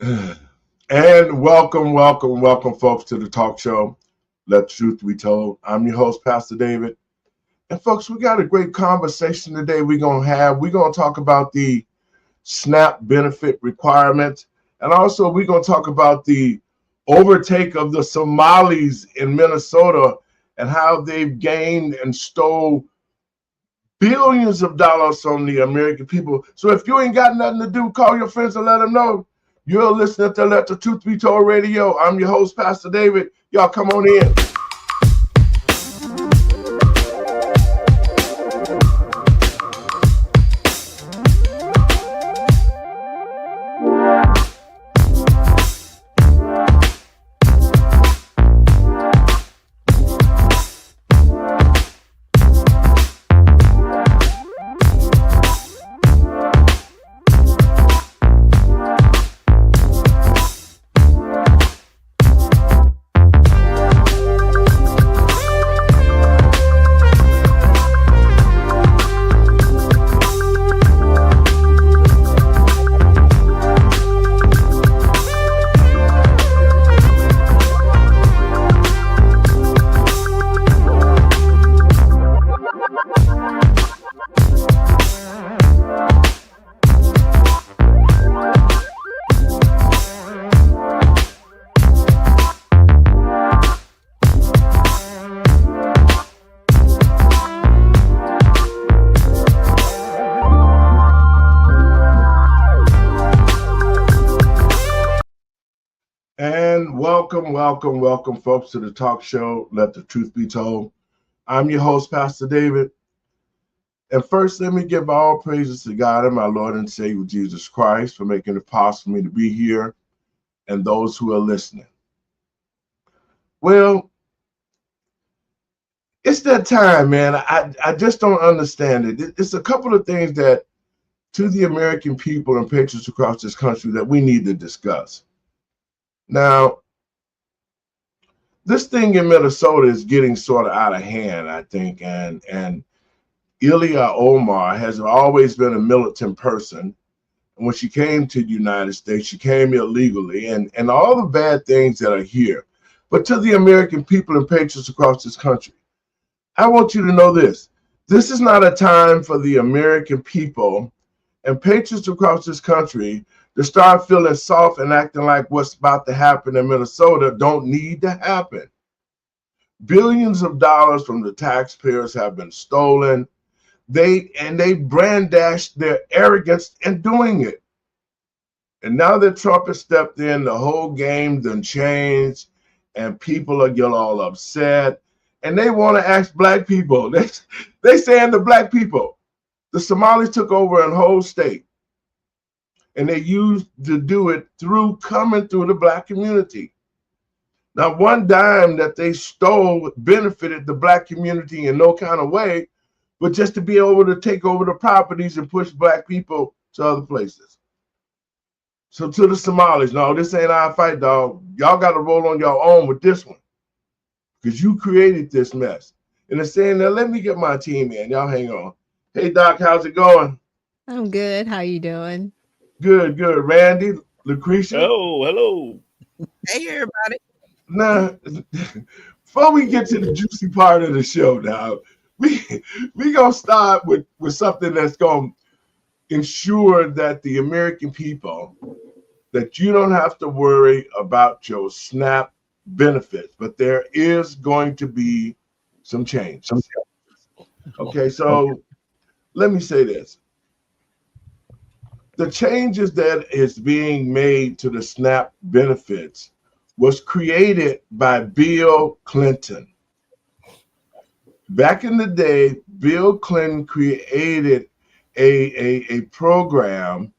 And welcome, folks, to the talk show. Let the truth be told. I'm your host, Pastor David. And folks, we got a great conversation today we're going to have. We're going to talk about the SNAP benefit requirements. And also, we're going to talk about the overtake of the Somalis in Minnesota and how they've gained and stole billions of dollars from the American people. So if you ain't got nothing to do, call your friends and let them know. You're listening to Let the Truth Be Told Radio. I'm your host, Pastor David. Y'all come on in. And welcome, folks, to the talk show, Let the Truth Be Told. I'm your host, Pastor David. And first, let me give all praises to God and my Lord and Savior, Jesus Christ, for making it possible for me to be here and those who are listening. Well, it's that time, man. I just don't understand it. It's a couple of things that, to the American people and patriots across this country, that we need to discuss. Now, this thing in Minnesota is getting sort of out of hand, I think, and Ilya Omar has always been a militant person. And when she came to the United States, she came illegally, and all the bad things that are here. But to the American people and patriots across this country, I want you to know this. This is not a time for the American people and patriots across this country to start feeling soft and acting like what's about to happen in Minnesota don't need to happen. Billions of dollars from the taxpayers have been stolen. They brandished their arrogance in doing it. And now that Trump has stepped in, the whole game done changed, and people are getting all upset. And they want to ask black people. They saying to black people, the Somalis took over a whole state. And they used to do it through coming through the black community. Now, one dime that they stole benefited the black community in no kind of way, but just to be able to take over the properties and push black people to other places. So to the Somalis, no, this ain't our fight, dog. Y'all got to roll on your own with this one because you created this mess. And they're saying, now let me get my team in. Y'all hang on. Hey, Doc, how's it going? I'm good. How you doing? Good. Randy, Lucretia. Oh, hello. Hey, everybody. Now, before we get to the juicy part of the show now, we going to start with something that's going to ensure that the American people, that you don't have to worry about your SNAP benefits, but there is going to be some change. Okay, so let me say this. The changes that is being made to the SNAP benefits was created by Bill Clinton. Back in the day, Bill Clinton created a program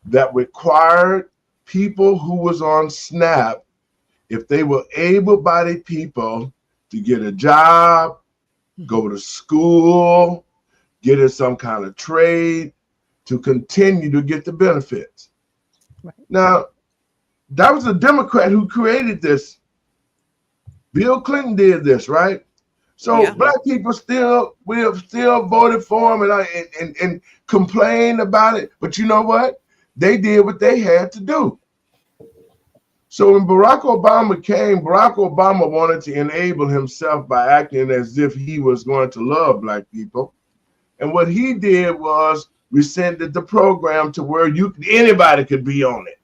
that required people who was on SNAP, if they were able-bodied people, to get a job, go to school, get in some kind of trade, to continue to get the benefits. Right. Now, that was a Democrat who created this. Bill Clinton did this, right? So Yeah. black people we have still voted for him and complained about it. But you know what? They did what they had to do. So when Barack Obama wanted to enable himself by acting as if he was going to love black people. And what he did was rescinded the program to where anybody could be on it.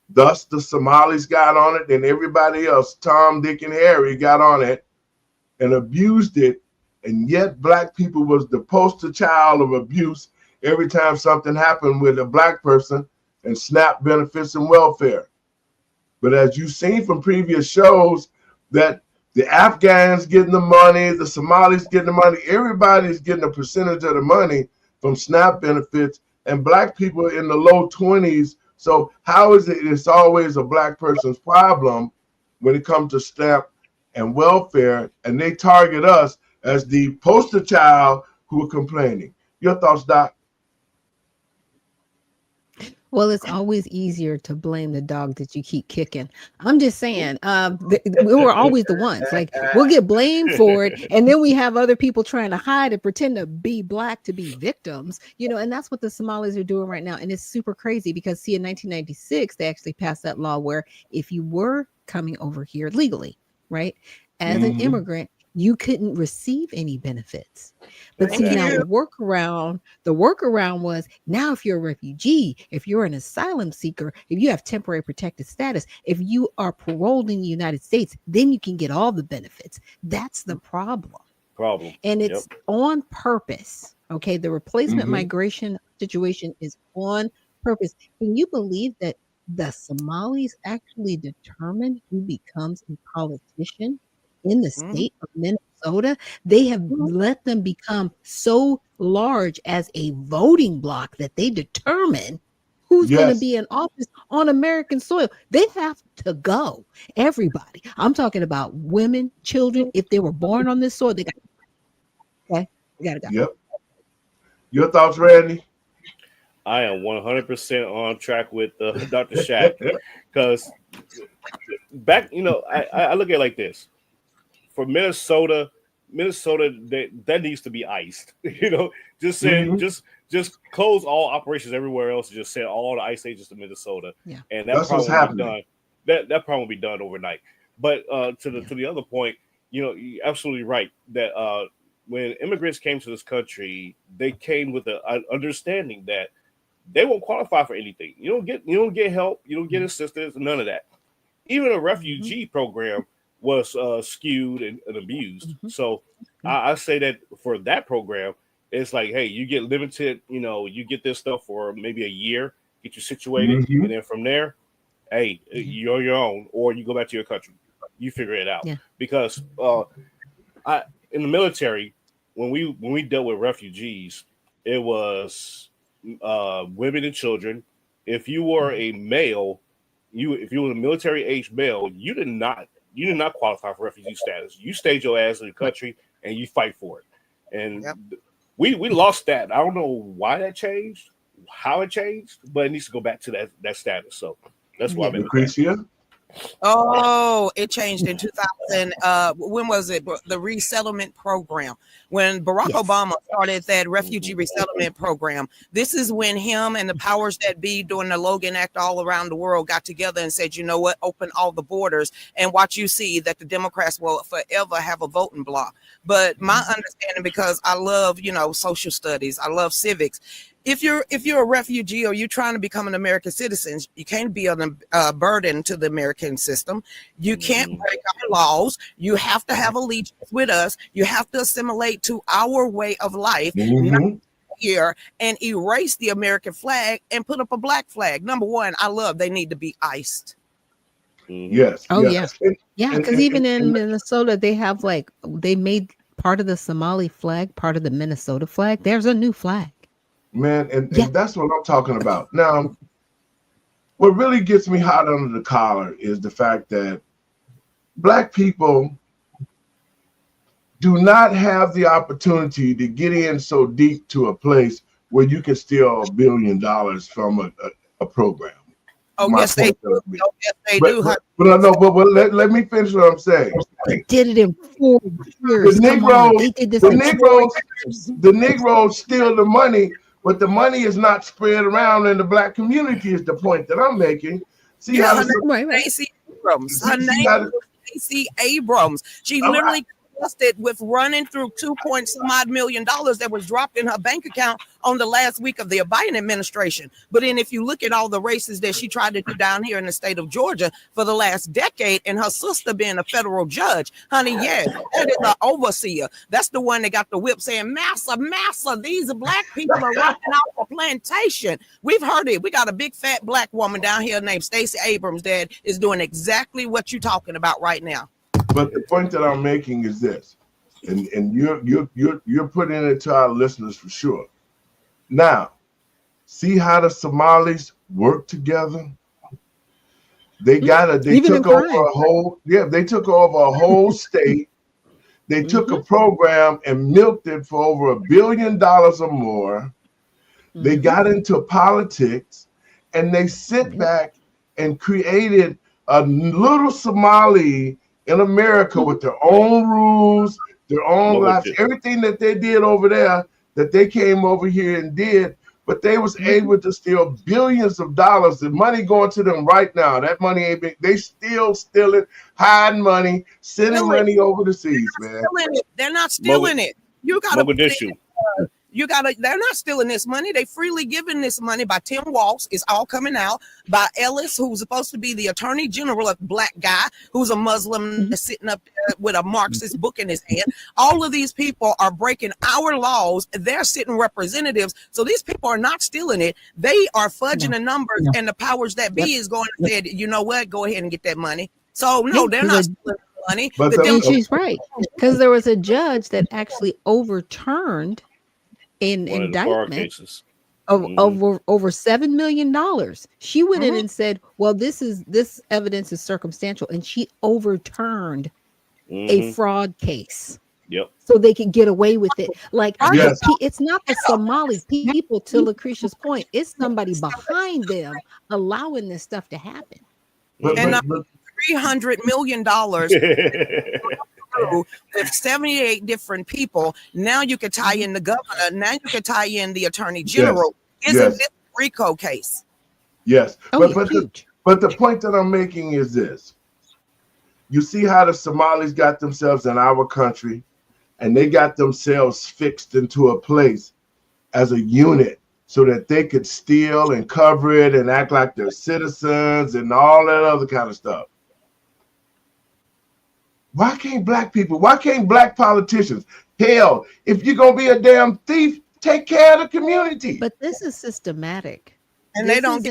Thus, the Somalis got on it, and everybody else, Tom, Dick, and Harry, got on it and abused it. And yet black people was the poster child of abuse every time something happened with a black person and SNAP benefits and welfare. But as you've seen from previous shows, that the Afghans getting the money, the Somalis getting the money, everybody's getting a percentage of the money from SNAP benefits, and black people in the low 20s. So how is it it's always a black person's problem when it comes to SNAP and welfare, and they target us as the poster child who are complaining? Your thoughts, Doc? Well, it's always easier to blame the dog that you keep kicking. I'm just saying, we were always the ones. Like, we'll get blamed for it, and then we have other people trying to hide and pretend to be black to be victims, and that's what the Somalis are doing right now. And it's super crazy because, see, in 1996, they actually passed that law where if you were coming over here legally, right, as an immigrant, you couldn't receive any benefits. But see, now the workaround was, now if you're a refugee, if you're an asylum seeker, if you have temporary protected status, if you are paroled in the United States, then you can get all the benefits. That's the problem. And it's on purpose. Okay. The replacement migration situation is on purpose. Can you believe that the Somalis actually determine who becomes a politician in the state of Minnesota? They have let them become so large as a voting bloc that they determine who's going to be in office on American soil. They have to go. Everybody. I'm talking about women, children. If they were born on this soil, they got to go. Yep. Your thoughts, Randy? I am 100% on track with Dr. Shack, because back, I look at it like this. For Minnesota, that needs to be iced. Just saying, just close all operations everywhere else and just send all the ICE agents to Minnesota. Yeah. And that problem will be done. That problem will be done overnight. But to the other point, you're absolutely right that when immigrants came to this country, they came with the understanding that they won't qualify for anything. You don't get help, you don't get assistance, none of that. Even a refugee program was skewed and abused. So I say that for that program, it's like, hey, you get limited, you get this stuff for maybe a year, get you situated, and then from there, hey, you're your own, or you go back to your country. You figure it out. Yeah. Because in the military, when we dealt with refugees, it was women and children. If you were a male, if you were a military age male, you did not qualify for refugee status. You stayed your ass in the country and you fight for it. And we lost that. I don't know why that changed, how it changed, but it needs to go back to that status. So that's why I'm in Lucretia. Oh, it changed in 2000. When was it? The resettlement program. When Barack Obama started that refugee resettlement program, this is when him and the powers that be during the Logan Act all around the world got together and said, you know what, open all the borders and watch you see that the Democrats will forever have a voting bloc. But my understanding, because I love, social studies, I love civics. If you're a refugee or you're trying to become an American citizen, you can't be a burden to the American system. You can't break our laws. You have to have allegiance with us. You have to assimilate to our way of life. Not here and erase the American flag and put up a black flag. Number one, they need to be iced. Yes. Oh, yes. Yeah, because even in Minnesota, they made part of the Somali flag part of the Minnesota flag. There's a new flag. Man, and that's what I'm talking about. Now, what really gets me hot under the collar is the fact that Black people do not have the opportunity to get in so deep to a place where you can steal $1 billion from a program. Oh, yes, they do. But let me finish what I'm saying. They did it in 4 years. The Negroes steal the money, but the money is not spread around in the Black community is the point that I'm making. See Yeah, how her the, name Right, right. is Stacey Abrams. Her see name how is Stacey Abrams. She all right. literally busted with running through 2 point some odd million that was dropped in her bank account on the last week of the Biden administration. But then if you look at all the races that she tried to do down here in the state of Georgia for the last decade, and her sister being a federal judge, honey, yes, that is an overseer. That's the one that got the whip saying, "Massa, massa, these black people are running out the plantation." We've heard it. We got a big fat black woman down here named Stacey Abrams that is doing exactly what you're talking about right now. But the point that I'm making is this, and you're putting it to our listeners for sure. Now, see how the Somalis work together? They Even in took over crime. a whole, they took over a whole state. They took a program and milked it for over $1 billion or more. They got into politics, and they sit back and created a little Somali in America with their own rules, their own lives, everything that they did over there, that they came over here and did, but they was able to steal billions of dollars. The money going to them right now. That money ain't been, they still stealing, hiding money, sending money over the seas, man. They're not stealing it. You gotta put it Mogadishu. they're not stealing this money. They freely giving this money by Tim Walz. It's all coming out by Ellis, who's supposed to be the attorney general, a black guy who's a Muslim sitting up there with a Marxist book in his hand. All of these people are breaking our laws. They're sitting representatives. So these people are not stealing it. They are fudging the numbers, and the powers that be is going to say, you know what, go ahead and get that money. So no, they're not stealing money. But And she's right, because there was a judge that actually overturned an One of the bar indictment cases. of over $7 million. She went in and said, well, this evidence is circumstantial, and she overturned a fraud case. Yep. So they could get away with it. Like, Yes. it's not the Somali people, to Lucretia's point. It's somebody behind them allowing this stuff to happen. But $300 million with 78 different people. Now you could tie in the governor. Now you could tie in the attorney general. Isn't this a RICO case? Yes. Oh, But the point that I'm making is this. You see how the Somalis got themselves in our country, and they got themselves fixed into a place as a unit so that they could steal and cover it and act like they're citizens and all that other kind of stuff. Why can't black people, why can't black politicians? Hell, if you're going to be a damn thief, take care of the community. But this is systematic. And this they don't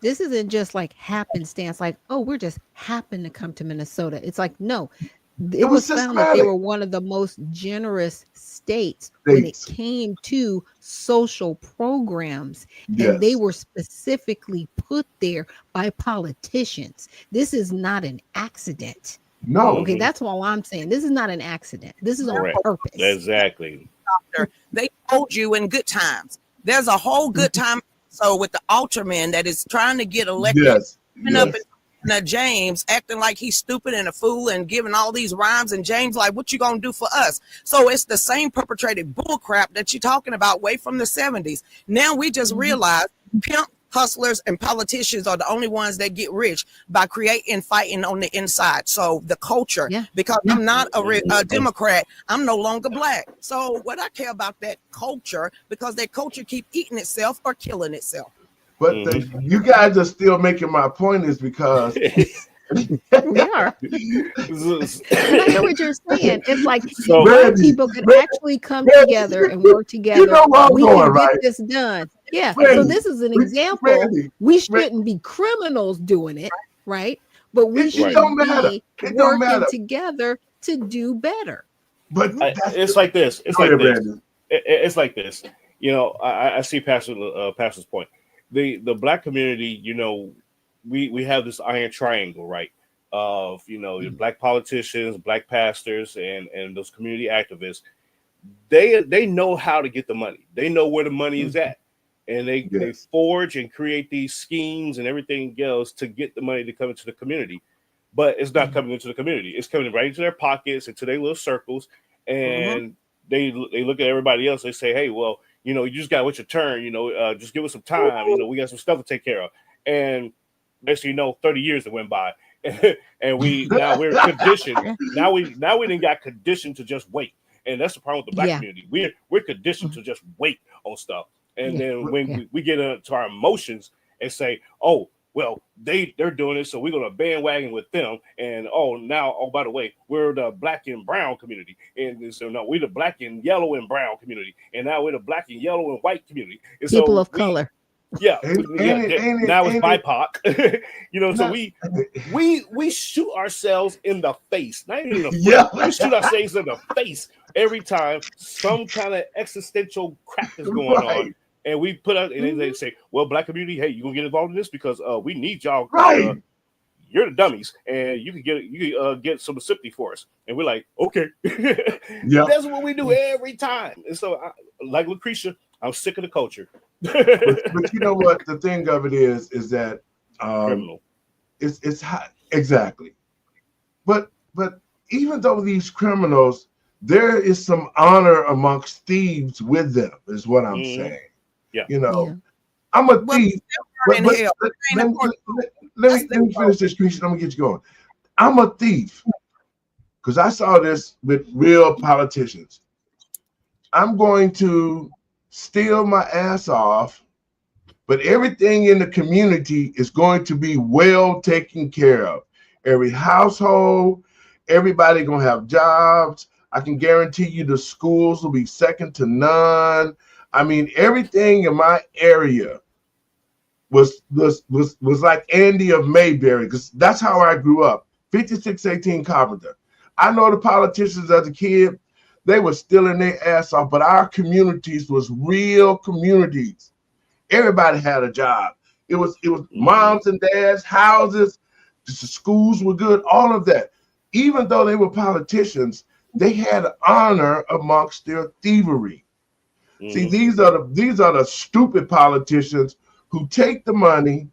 this isn't just like happenstance, like, oh, we're just happen to come to Minnesota. It's like, no, it was found that they were one of the most generous states when it came to social programs. And they were specifically put there by politicians. This is not an accident. No. Okay, that's all I'm saying. This is not an accident. This is on purpose. Exactly. They told you in good times. There's a whole good time. So with the Ultraman that is trying to get elected, up and James acting like he's stupid and a fool and giving all these rhymes, and James like, what you gonna do for us? So it's the same perpetrated bullcrap that you're talking about way from the 70s. Now we just realize pimp hustlers and politicians are the only ones that get rich by creating fighting on the inside. So the culture, because I'm not a Democrat, I'm no longer black. So what I care about that culture, because that culture keep eating itself or killing itself. But you guys are still making my point is because we are. I know what you're saying. It's like people could actually come together and work together. You know where I'm we going, can right? get this done. Yeah. Randy, so this is an example. We shouldn't be criminals doing it, right? But we should be working together to do better. But it's like this. It's like this. It's like this. You know, I see Pastor's point. The black community, you know, we have this iron triangle, right? Of, you know, black politicians, black pastors, and those community activists. They know how to get the money. They know where the money is at. And they forge and create these schemes and everything else to get the money to come into the community. But it's not coming into the community. It's coming right into their pockets, into their little circles. And they look at everybody else. They say, hey, well, you know, you just got to wait your turn. You know, just give us some time. You know, we got some stuff to take care of. And Next thing you know, 30 years that went by, and we're conditioned. Now we didn't got conditioned to just wait, and that's the problem with the black community. We're conditioned to just wait on stuff, and then when we get into our emotions and say, oh, well, they're doing it, so we're gonna bandwagon with them. And by the way, we're the black and brown community, and so no, we're the black and yellow and brown community, and now we're the black and yellow and white community. And people of color. Yeah, now it's BIPOC. So we shoot ourselves in the face. Not even in the foot. We shoot ourselves in the face every time some kind of existential crap is going on. And we put out, and they say, well, black community, hey, you gonna get involved in this because we need y'all. Right. You're the dummies, and you can get some sympathy for us. And we're like, okay. That's what we do every time. And so, like Lucretia, I'm sick of the culture. but you know what? The thing of it is that criminal. It's hot. Exactly. But even though these criminals, there is some honor amongst thieves with them, is what I'm saying. Yeah. I'm a thief. Let me finish this, Christian. I'm gonna get you going. I'm a thief because I saw this with real politicians. I'm going to steal my ass off, but everything in the community is going to be well taken care of. Every household, everybody gonna have jobs. I can guarantee you the schools will be second to none. I mean, everything in my area was like Andy of Mayberry, because that's how I grew up. 5618 Carpenter. I know the politicians as a kid, they were stealing their ass off, but our communities was real communities. Everybody had a job. It was moms and dads, houses, the schools were good, all of that. Even though they were politicians, they had honor amongst their thievery. See, these are the stupid politicians who take the money,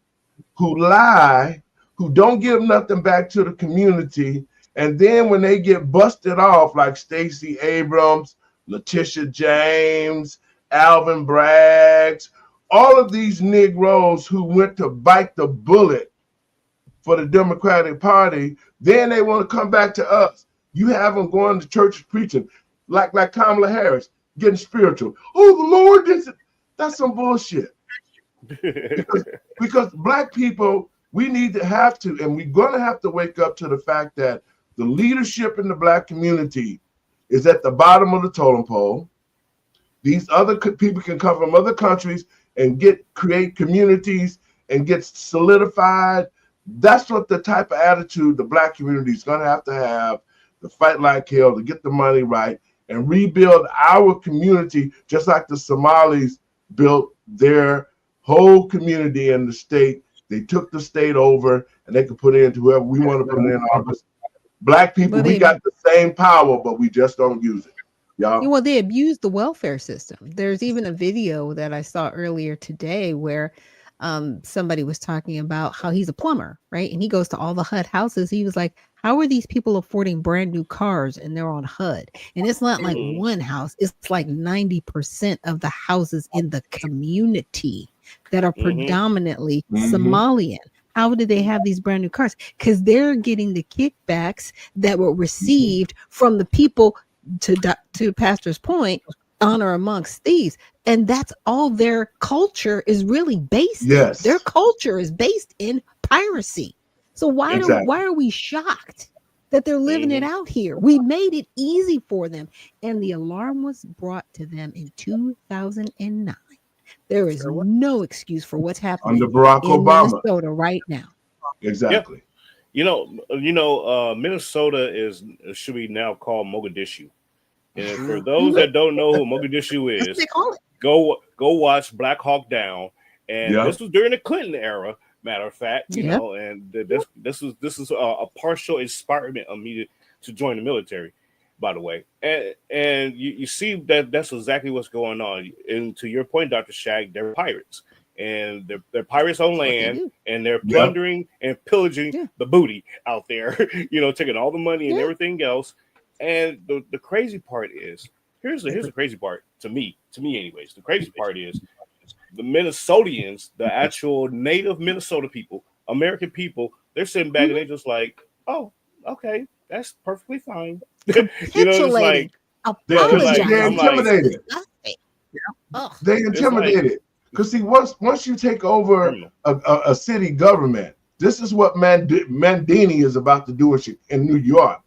who lie, who don't give nothing back to the community, and then when they get busted off, like Stacey Abrams, Letitia James, Alvin Braggs, all of these Negroes who went to bite the bullet for the Democratic Party, then they want to come back to us. You have them going to churches preaching, like Kamala Harris, getting spiritual. Oh, the Lord did it. That's some bullshit. because black people, we need to have to, and we're going to have to wake up to the fact that the leadership in the black community is at the bottom of the totem pole. These other people can come from other countries and create communities and get solidified. That's what the type of attitude the black community is going to have to fight like hell to get the money right and rebuild our community, just like the Somalis built their whole community in the state. They took the state over and they could put it into whoever we want to put in office. Black people, we got the same power, but we just don't use it. Y'all. Well, they abuse the welfare system. There's even a video that I saw earlier today where somebody was talking about how he's a plumber, right? And he goes to all the HUD houses. He was like, how are these people affording brand new cars and they're on HUD? And it's not like one house. It's like 90% of the houses in the community that are predominantly Somalian. How do they have these brand new cars? Because they're getting the kickbacks that were received from the people, to Pastor's point, honor amongst thieves. And that's all their culture is really based in. Their culture is based in piracy. So why are we shocked that they're living it out here? We made it easy for them. And the alarm was brought to them in 2009. There is no excuse for what's happening under Barack Obama, Minnesota right now. Exactly. Yep. Minnesota should be now called Mogadishu. And for those that don't know who Mogadishu is, go watch Black Hawk Down. And this was during the Clinton era, matter of fact, you know, and this is a partial inspiration of me to join the military, by the way. And you see that's exactly what's going on. And to your point, Dr. Shag, they're pirates. And they're pirates on land, and they're plundering and pillaging the booty out there, taking all the money and everything else. And the crazy part is, here's the crazy part to me anyways. The crazy part is the Minnesotians, the actual native Minnesota people, American people, they're sitting back and they're just like, oh, okay, that's perfectly fine. It's like they're apologizing. intimidated. Ugh. They intimidated. Because see, once you take over a city government, this is what Mandini is about to do in New York.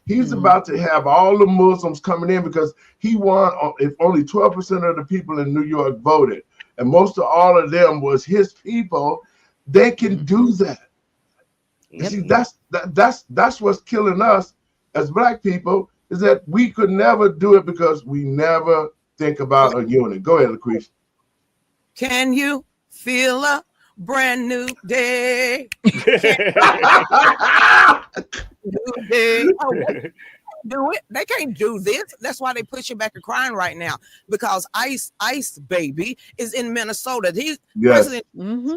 He's about to have all the Muslims coming in because he won if only 12% of the people in New York voted, and most of all of them was his people. They can do that. Yep. See, that's what's killing us as Black people, is that we could never do it because we never think about a unit. Go ahead, Lucretia. Can you feel a brand new day? New day. Do it. They can't do this. That's why they pushing back and crying right now, because Ice Baby is in Minnesota. He's president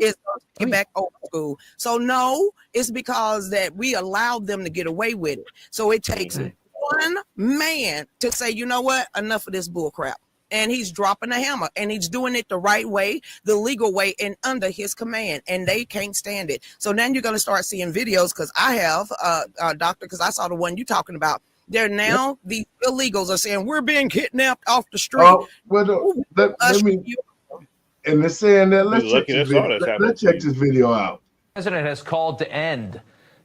is get back old school. So no, it's because that we allowed them to get away with it. So it takes one man to say, you know what, enough of this bull crap. And he's dropping the hammer, and he's doing it the right way, the legal way, and under his command, and they can't stand it. So then you're going to start seeing videos, because I have, doctor, because I saw the one you're talking about. They're now, these illegals are saying, we're being kidnapped off the street. Oh, well, let me, and they're saying that, let's check this video out. The president has called to end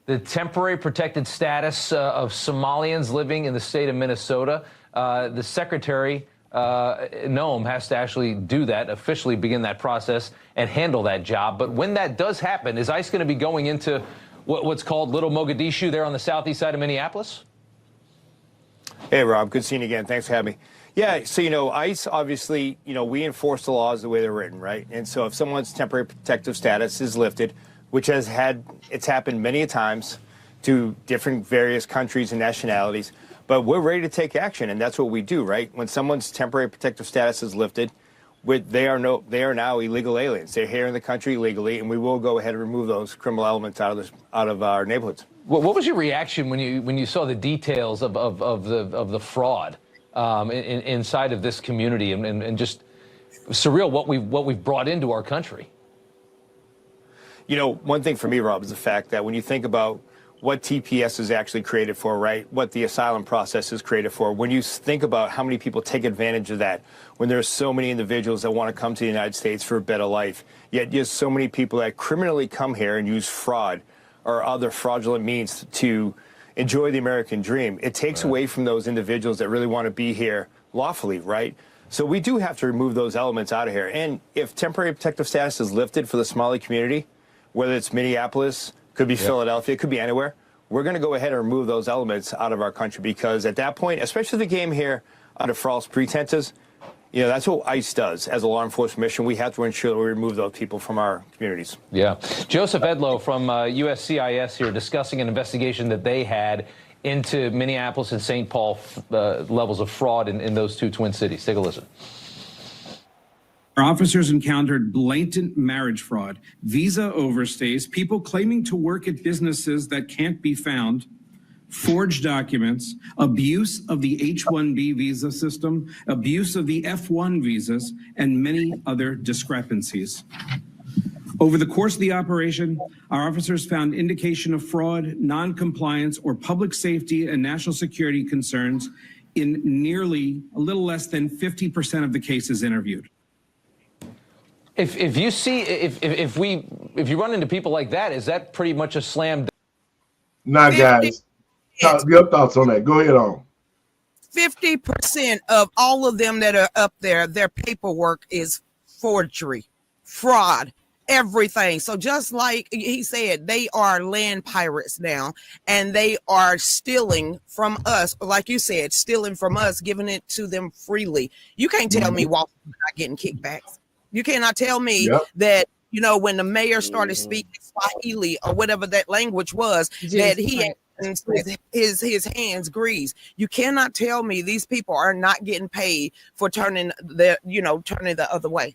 the temporary protected status of Somalians living in the state of Minnesota. The secretary, Noam, has to actually do that, officially begin that process and handle that job. But when that does happen, is ICE going to be going into what's called Little Mogadishu there on the southeast side of Minneapolis? Hey, Rob, good seeing you again. Thanks for having me. Yeah, so, ICE, obviously, we enforce the laws the way they're written, right? And so if someone's temporary protective status is lifted, which it's happened many a times to different various countries and nationalities, but we're ready to take action, and that's what we do, right? When someone's temporary protective status is lifted, they are now illegal aliens. They're here in the country illegally, and we will go ahead and remove those criminal elements out of our neighborhoods. What was your reaction when you saw the details of the fraud inside of this community, and just surreal what we've brought into our country? One thing for me, Rob, is the fact that when you think about what TPS is actually created for, right? What the asylum process is created for. When you think about how many people take advantage of that, when there's so many individuals that want to come to the United States for a better life, yet there's so many people that criminally come here and use fraud or other fraudulent means to enjoy the American dream, it takes away from those individuals that really want to be here lawfully, right? So we do have to remove those elements out of here. And if temporary protective status is lifted for the Somali community, whether it's Minneapolis, could be Philadelphia, could be anywhere, we're going to go ahead and remove those elements out of our country, because at that point, especially if they came here under false pretenses, that's what ICE does as a law enforcement mission. We have to ensure that we remove those people from our communities. Yeah. Joseph Edlow from USCIS here discussing an investigation that they had into Minneapolis and St. Paul levels of fraud in those two twin cities. Take a listen. Our officers encountered blatant marriage fraud, visa overstays, people claiming to work at businesses that can't be found, forged documents, abuse of the H-1B visa system, abuse of the F-1 visas, and many other discrepancies. Over the course of the operation, our officers found indication of fraud, non-compliance, or public safety and national security concerns in nearly a little less than 50% of the cases interviewed. If you run into people like that, is that pretty much a slam dunk? Nah, guys, your thoughts on that. Go ahead on. 50% of all of them that are up there, their paperwork is forgery, fraud, everything. So just like he said, they are land pirates now, and they are stealing from us. Like you said, stealing from us, giving it to them freely. You can't tell me Walter's not getting kickbacks. You cannot tell me that, when the mayor started speaking Swahili or whatever that language was, that he had his hands greased. You cannot tell me these people are not getting paid for turning the other way.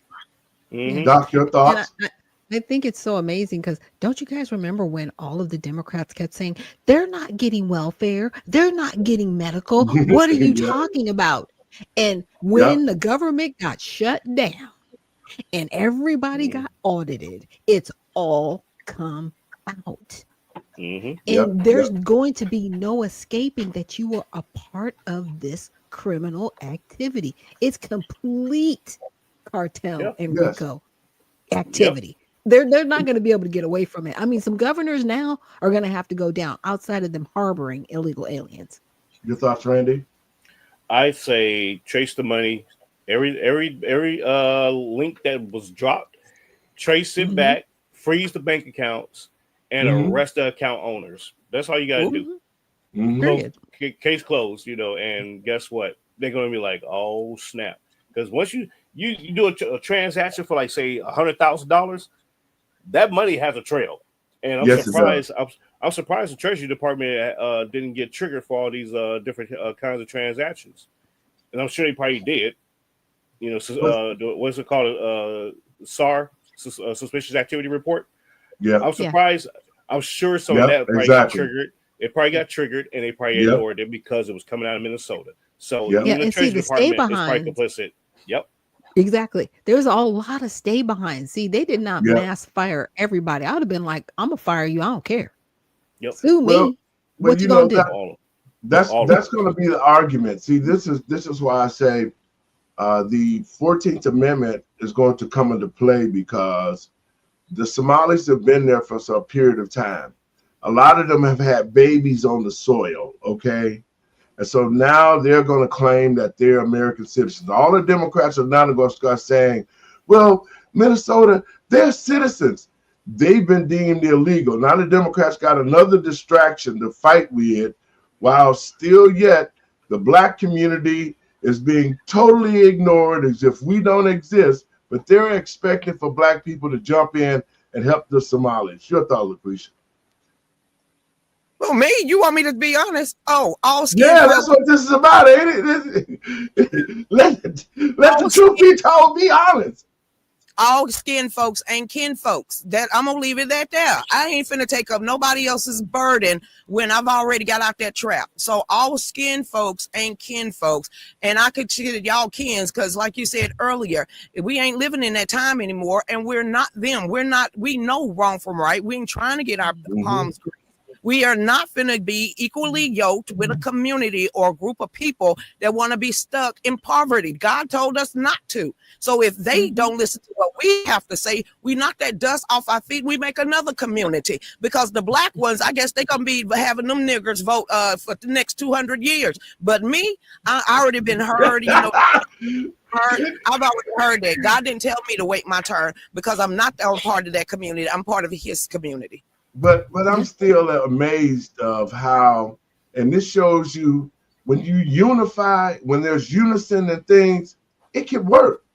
Doc, your thoughts? I think it's so amazing, because don't you guys remember when all of the Democrats kept saying they're not getting welfare, they're not getting medical? What are you talking about? And when the government got shut down and everybody got audited, it's all come out. Mhm. And there's going to be no escaping that you are a part of this criminal activity. It's complete cartel Yep. and Yes. RICO activity. They're not going to be able to get away from it. I mean, some governors now are going to have to go down outside of them harboring illegal aliens. Your thoughts, Randy? I say trace the money. Every link that was dropped, trace it Mhm. back, freeze the bank accounts, and Mhm. arrest the account owners. That's all you got to do. Mhm. Period. Case closed, and guess what? They're going to be like, oh snap, because once you do a transaction for like say $100,000, that money has a trail, and I'm Yes, it does. surprised. I'm surprised the Treasury Department didn't get triggered for all these different kinds of transactions, and I'm sure they probably did. What's it called? SAR, Suspicious Activity Report. Yeah. I'm surprised. I'm sure some Yep, of that probably exactly. got triggered. It probably got triggered, and they probably Yep. ignored it because it was coming out of Minnesota. So Yep. even Yeah, the and see, Treasury the stay Department is probably behind. complicit. Yep. Exactly. There's a lot of stay behind. See, they did not Yep. mass fire everybody. I would have been like, I'm gonna fire you. I don't care. Yep. Sue me. Well, What you gonna do? All That's All of that's it. going to be the argument. See, this is why I say the 14th Amendment is going to come into play because the Somalis have been there for some period of time. A lot of them have had babies on the soil, okay? And so now they're going to claim that they're American citizens. All the Democrats are now going to start saying, well, Minnesota, they're citizens. They've been deemed illegal. Now the Democrats got another distraction to fight with, while still yet the Black community is being totally ignored as if we don't exist, but they're expecting for Black people to jump in and help the Somalis. Your thought, Lucretia? Well, me, you want me to be honest? Oh, all skin Yeah, folk. that's what this is about, ain't it? Let the truth be told, be honest. All skin folks ain't kin folks. That I'm gonna leave it at there. I ain't finna take up nobody else's burden when I've already got out that trap. So all skin folks ain't kin folks, and I consider y'all kins because, like you said earlier, we ain't living in that time anymore, and we're not them. We're not. We know wrong from right. We ain't trying to get our palms greased. We are not finna be equally yoked with a community or a group of people that want to be stuck in poverty. God told us not to. So if they don't listen to what we have to say, we knock that dust off our feet. We make another community because the Black ones, I guess they gonna be having them niggers vote for the next 200 years. But me, I already been heard. I've already heard that. God didn't tell me to wait my turn because I'm not a part of that community. I'm part of His community. But I'm still amazed of how, and this shows you when you unify, when there's unison in things, it can work.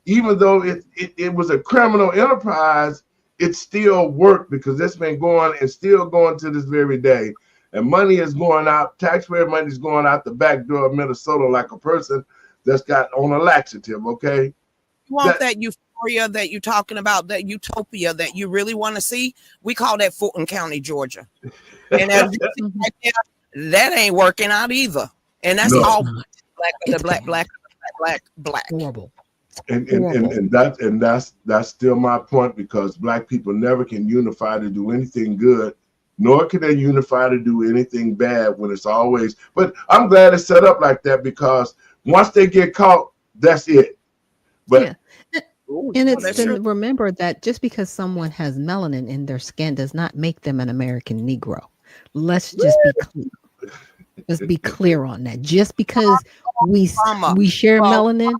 Even though it was a criminal enterprise, it still worked because it's been going and still going to this very day. And money is going out, taxpayer money is going out the back door of Minnesota like a person that's got on a laxative, okay? You want that euphoria that you're talking about, that utopia that you really want to see? We call that Fulton County, Georgia. And as you see right there, that ain't working out either. And that's all black. Horrible. And that's still my point, because Black people never can unify to do anything good, nor can they unify to do anything bad when it's always. But I'm glad it's set up like that, because once they get caught, that's it. But yeah. And it's to remember that just because someone has melanin in their skin does not make them an American Negro. Let's just be clear. Let's be clear on that. Just because we share melanin,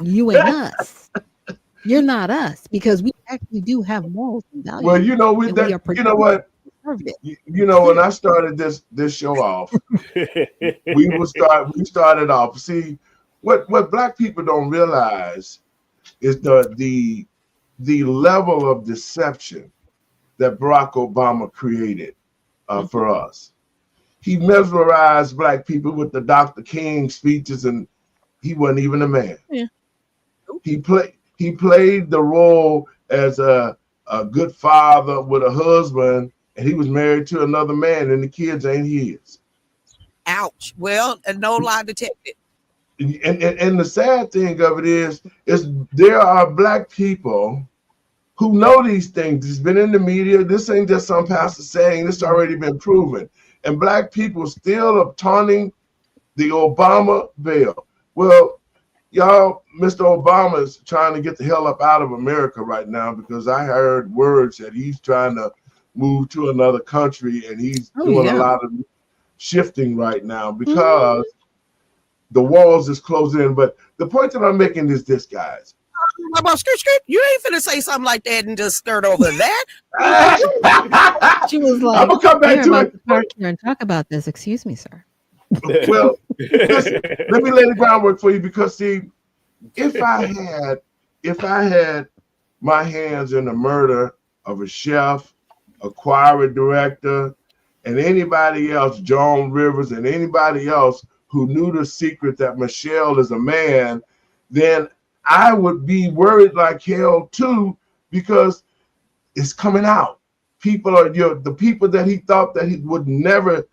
you and us, you're not us, because we actually do have morals and values. Well, you know, you know what? You know, when I started this show off, we started off. See, what Black people don't realize is the level of deception that Barack Obama created for us. He mesmerized Black people with the Dr. King speeches, and he wasn't even a man. Yeah. He played the role as a good father with a husband, and he was married to another man, and the kids ain't his. Ouch. Well, no lie detected. And the sad thing of it is there are Black people who know these things. It's been in the media. This ain't just some pastor saying. This already been proven. And black people still are taunting the Obama bill. Well, y'all, Mr. Obama is trying to get the hell up out of America right now, because I heard words that he's trying to move to another country, and he's doing a lot of shifting right now because the walls is closing in. But the point that I'm making is this, guys. You ain't finna say something like that and just skirt over that. She was like, I'm gonna come back to it and talk about this. Excuse me, sir. Well, listen, let me lay the groundwork for you, because see, if I had my hands in the murder of a chef, a choir director, and anybody else, Joan Rivers, and anybody else who knew the secret that Michelle is a man, then I would be worried like hell too, because it's coming out. People are, the people that he thought that he would never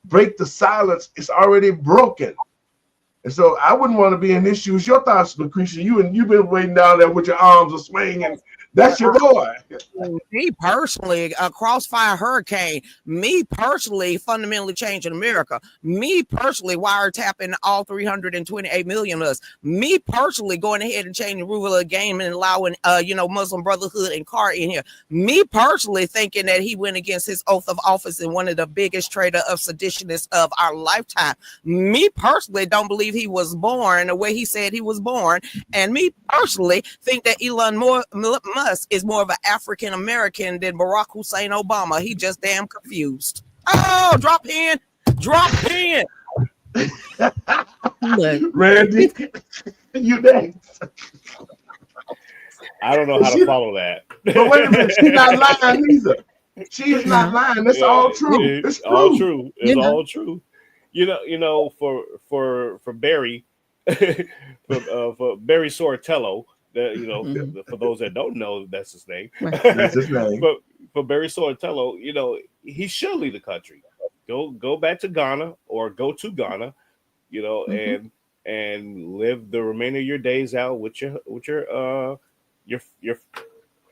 break the silence, it's already broken. And so I wouldn't want to be in this shoes. Your thoughts, Lucretia? You've been waiting down there with your arms are swinging. That's your boy. Me personally, a Crossfire Hurricane. Me personally, fundamentally changing America. Me personally, wiretapping all 328 million of us. Me personally, going ahead and changing the rule of the game and allowing, Muslim Brotherhood and CAR in here. Me personally, thinking that he went against his oath of office and one of the biggest traitor of seditionists of our lifetime. Me personally, don't believe he was born the way he said he was born, and me personally think that Elon Musk is more of an African American than Barack Hussein Obama. He just damn confused. Oh, drop in. Look, Randy, you next. I don't know how to follow that. But wait a minute, she's not lying either. She's not lying. It's all true. It's all true. It's all true. You know, for Barry, for Barry Sorrells, for those that don't know, that's his name. That's his name. But for Barry Sorrells, he should leave the country. Go back to Ghana, or go to Ghana, and live the remainder of your days out with your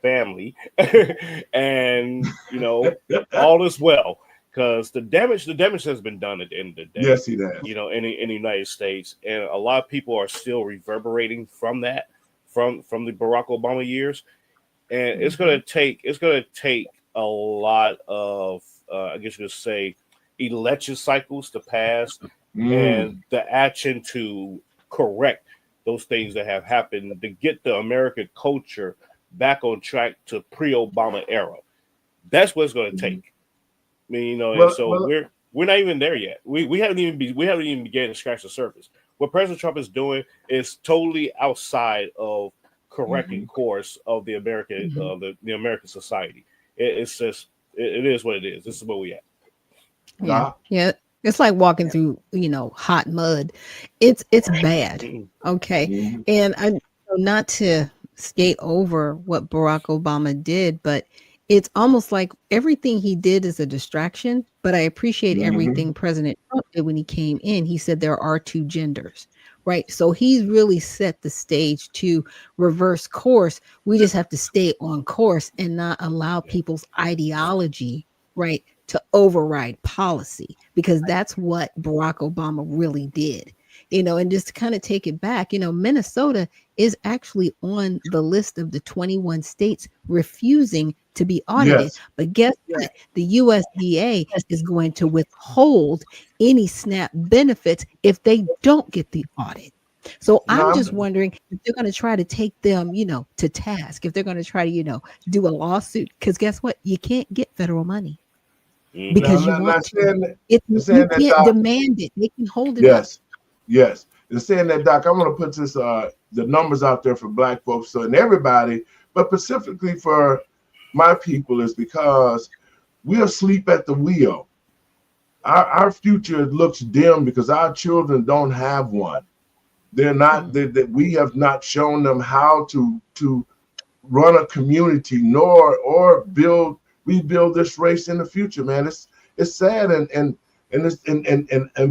family, and all is well. Because the damage has been done at the end of the day. Yes, he does. In the United States, and a lot of people are still reverberating from that, from the Barack Obama years, and it's gonna take a lot of I guess you could say election cycles to pass, and the action to correct those things that have happened to get the American culture back on track to pre-Obama era. That's what it's going to take. I mean, we're not even there yet. We haven't even begun to scratch the surface. What President Trump is doing is totally outside of correcting course of the American the American society. It's just it is what it is. This is where we at. Yeah. It's like walking through, hot mud. It's bad. Okay. And I not to skate over what Barack Obama did, but it's almost like everything he did is a distraction. But I appreciate everything President Trump did when he came in. He said there are two genders, right? So he's really set the stage to reverse course. We just have to stay on course and not allow people's ideology, right, to override policy, because that's what Barack Obama really did. And just to kind of take it back, Minnesota is actually on the list of the 21 states refusing to be audited. Yes. But guess what? The USDA is going to withhold any SNAP benefits if they don't get the audit. So I'm just wondering if they're going to try to take them, to task, if they're going to try to, do a lawsuit, because guess what? You can't get federal money because you can't demand it. They can hold it up. Yes. And saying that, Doc, I'm going to put this the numbers out there for Black folks, and everybody, but specifically for my people, is because we're asleep at the wheel. Our future looks dim because our children don't have one. They're not that we have not shown them how to run a community, or rebuild this race in the future, man. It's sad, and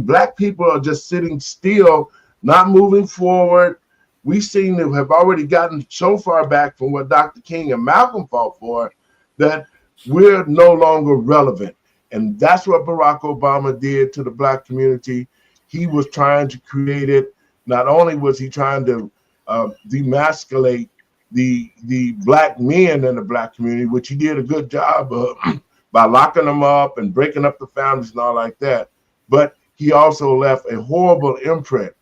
Black people are just sitting still, not moving forward, we seem to have already gotten so far back from what Dr. King and Malcolm fought for that we're no longer relevant. And that's what Barack Obama did to the Black community. He was trying to create it. Not only was he trying to demasculate the Black men in the Black community, which he did a good job of by locking them up and breaking up the families and all like that, but he also left a horrible imprint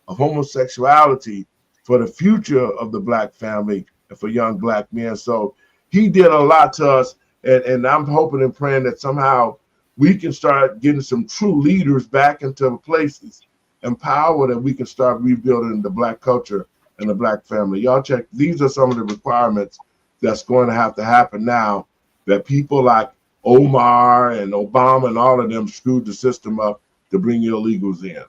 of homosexuality for the future of the Black family and for young Black men. So he did a lot to us, and I'm hoping and praying that somehow we can start getting some true leaders back into places and power, that we can start rebuilding the Black culture and the Black family. Y'all check, these are some of the requirements that's going to have to happen now, that people like Omar and Obama and all of them screwed the system up to bring illegals in.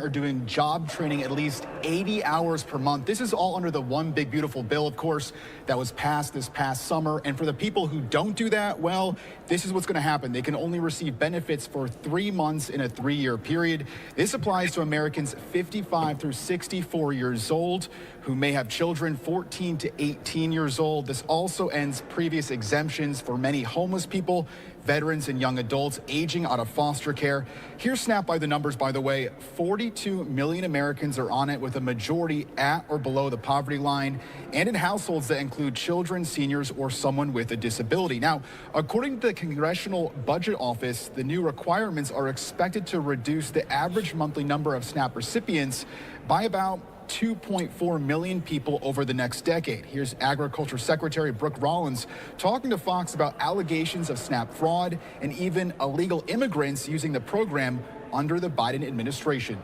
Are doing job training at least 80 hours per month. This is all under the One Big Beautiful Bill, of course, that was passed this past summer. And for the people who don't do that, well, this is what's going to happen. They can only receive benefits for 3 months in a 3-year period. This applies to Americans 55 through 64 years old who may have children 14 to 18 years old. This also ends previous exemptions for many homeless people, veterans, and young adults aging out of foster care. Here's SNAP by the numbers, by the way. 42 million Americans are on it, with a majority at or below the poverty line, and in households that include children, seniors, or someone with a disability. Now, according to the Congressional Budget Office, the new requirements are expected to reduce the average monthly number of SNAP recipients by about 2.4 million people over the next decade. Here's Agriculture Secretary Brooke Rollins talking to Fox about allegations of SNAP fraud and even illegal immigrants using the program under the Biden administration.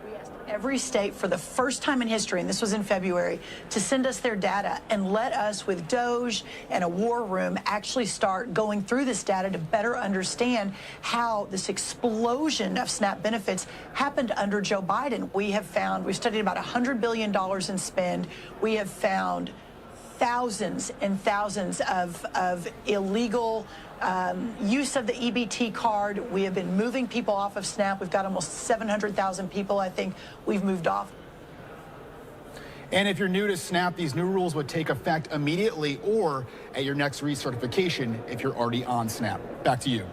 We asked every state for the first time in history, and this was in February, to send us their data and let us, with DOJ and a war room, actually start going through this data to better understand how this explosion of SNAP benefits happened under Joe Biden. We've studied about $100 billion in spend. We have found thousands and thousands of illegal use of the EBT card. We have been moving people off of SNAP. We've got almost 700,000 people, I think, we've moved off. And if you're new to SNAP, these new rules would take effect immediately or at your next recertification if you're already on SNAP. Back to you.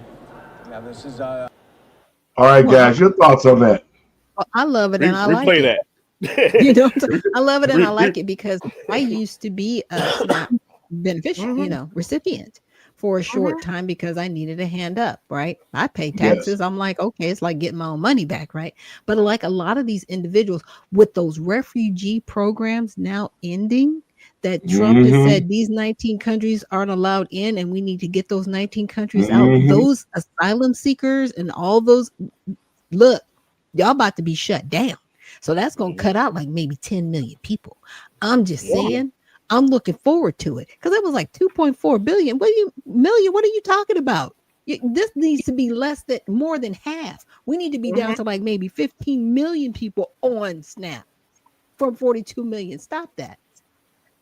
Yeah, this is all right, guys, your thoughts on that? I love it, and I like replay it. that. You know, I love it and I like it, because I used to be a SNAP beneficiary, recipient for a short time, because I needed a hand up, right? I pay taxes. Yes. I'm like, okay, it's like getting my own money back, right? But like a lot of these individuals with those refugee programs now ending, that Trump has said these 19 countries aren't allowed in, and we need to get those 19 countries out. Those asylum seekers and all those, look, y'all about to be shut down. So that's going to cut out like maybe 10 million people. I'm just saying, I'm looking forward to it, because it was like 2.4 billion. What are you talking about? This needs to be more than half. We need to be down to like maybe 15 million people on SNAP from 42 million. Stop that.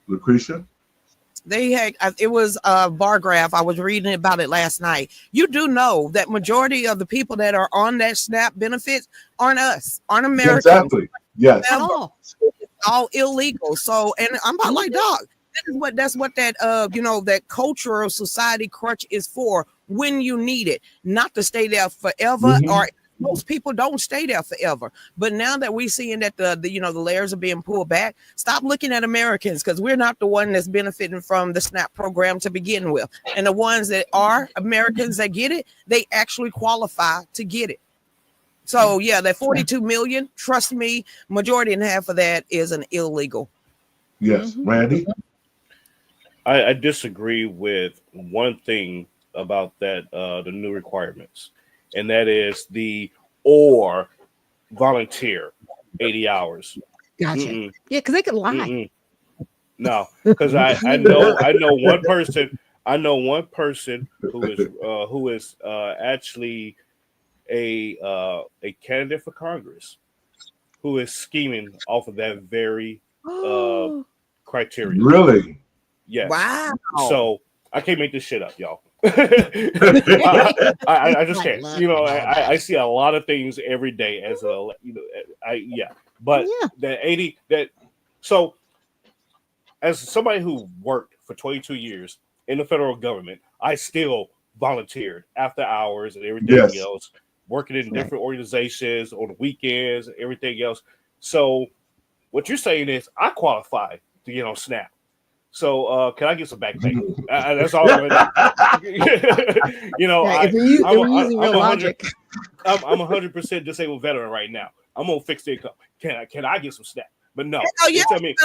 Lucretia? It was a bar graph. I was reading about it last night. You do know that majority of the people that are on that SNAP benefits aren't Americans. Exactly. Yes. All illegal. So, and I'm about like, dog, that's what that that cultural society crutch is for, when you need it, not to stay there forever. Or most people don't stay there forever. But now that we're seeing that the layers are being pulled back, stop looking at Americans, because we're not the one that's benefiting from the SNAP program to begin with. And the ones that are Americans that get it, they actually qualify to get it. So yeah, that 42 million, trust me, majority and half of that is an illegal. Yes. Randy? I disagree with one thing about that, the new requirements, and that is the or volunteer 80 hours. Gotcha. Yeah, because they could lie. No, because I know one person who is actually a candidate for Congress, who is scheming off of that very criteria. Really? Yes. Wow. So I can't make this shit up, y'all. I just can't. I see a lot of things every day as but that So, as somebody who worked for 22 years in the federal government, I still volunteered after hours and everything else, working in different organizations on the weekends and everything else. So, what you're saying is I qualify to get on SNAP. So, can I get some back pay? That's all I'm gonna do. if you're using real logic, I'm 100% disabled veteran right now. I'm on fixed income. Can I get some SNAP? But no, they tell me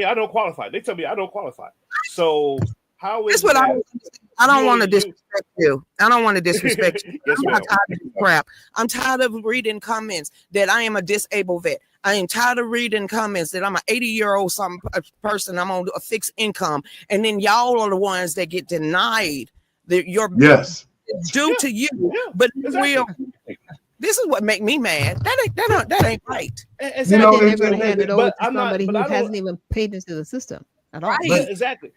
I don't qualify. They tell me I don't qualify. So how is that's what I don't want to disrespect you. I don't want to disrespect you. Yes, I'm tired of this crap. I'm tired of reading comments that I am a disabled vet. I am tired of reading comments that I'm an 80-year-old person. I'm on a fixed income, and then y'all are the ones that get denied your due to you. Yeah, but exactly. This is what make me mad. That ain't right. Exactly. They're going to hand it over to somebody who hasn't hasn't even paid into the system at all. Right. Exactly.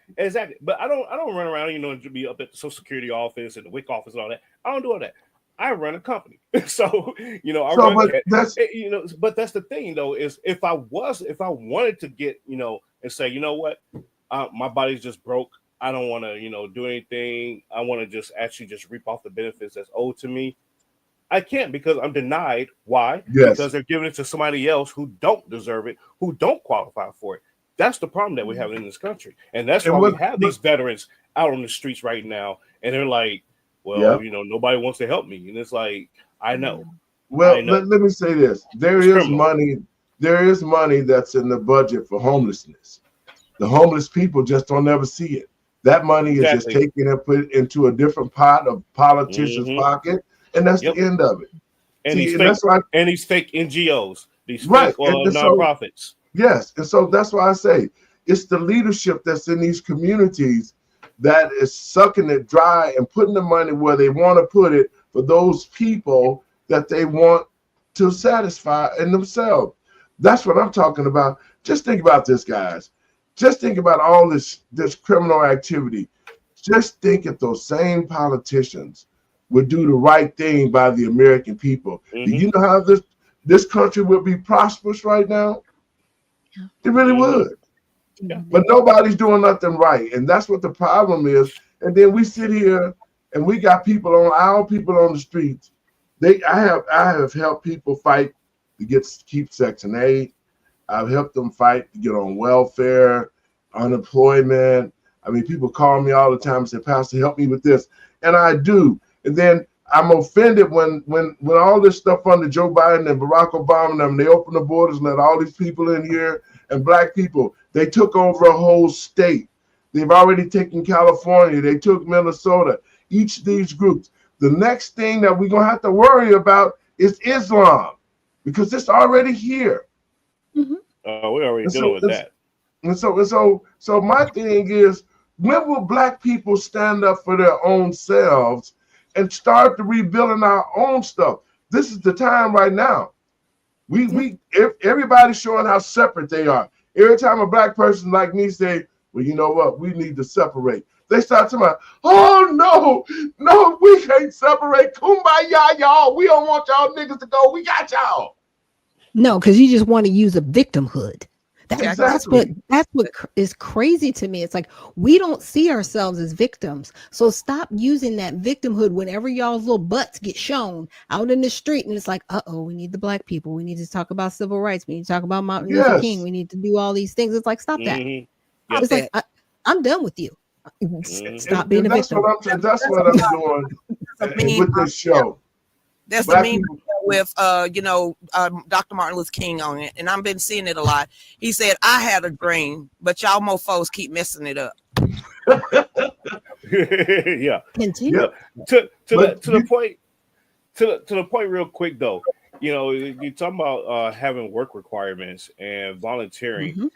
But I don't run around, to be up at the Social Security office and the WIC office and all that. I don't do all that. I run a company. So, but that's the thing though, is if I wanted to get, and say, what, my body's just broke. I don't want to, do anything. I want to just reap off the benefits that's owed to me. I can't because I'm denied. Why? Yes. Because they're giving it to somebody else who don't deserve it, who don't qualify for it. That's the problem that we have in this country. And that's why we have these veterans out on the streets right now. And they're like, well, nobody wants to help me. And it's like, I know. Well, let me say this. There is money that's in the budget for homelessness. The homeless people just don't ever see it. That money is just taken and put into a different pot of politicians' pocket. And that's the end of it. And these fake NGOs, these fake nonprofits. Yes. And so that's why I say it's the leadership that's in these communities that is sucking it dry and putting the money where they want to put it for those people that they want to satisfy in themselves. That's what I'm talking about. Just think about this, guys. Just think about all this criminal activity. Just think if those same politicians would do the right thing by the American people. Do you know how this country would be prosperous right now? It really would. Yeah. But nobody's doing nothing right. And that's what the problem is. And then we sit here and we got our people on the streets. I have helped people fight to keep Section 8. I've helped them fight to get on welfare, unemployment. I mean, people call me all the time and say, Pastor, help me with this. And I do. And then I'm offended when all this stuff under Joe Biden and Barack Obama and them, they opened the borders and let all these people in here and black people, they took over a whole state. They've already taken California. They took Minnesota, each of these groups. The next thing that we're going to have to worry about is Islam because it's already here. We're already dealing with that. And so my thing is, when will black people stand up for their own selves and start to rebuilding our own stuff? This is the time right now. Everybody's showing how separate they are. Every time a black person like me say, well, you know what, we need to separate, they start talking about, oh no, we can't separate. Kumbaya, y'all. We don't want y'all niggas to go. We got y'all. No, because you just want to use a victimhood. That's what is crazy to me. It's like we don't see ourselves as victims. So stop using that victimhood whenever y'all's little butts get shown out in the street. And it's like, we need the black people. We need to talk about civil rights. We need to talk about Martin Luther King. We need to do all these things. It's like, stop that. It's like, I'm done with you. Stop being a victim. That's what I'm doing with this show. That's the meme with Dr. Martin Luther King on it, and I've been seeing it a lot. He said, "I had a dream, but y'all mofos keep messing it up." Yeah. Continue. To the point real quick though. You're talking about having work requirements and volunteering.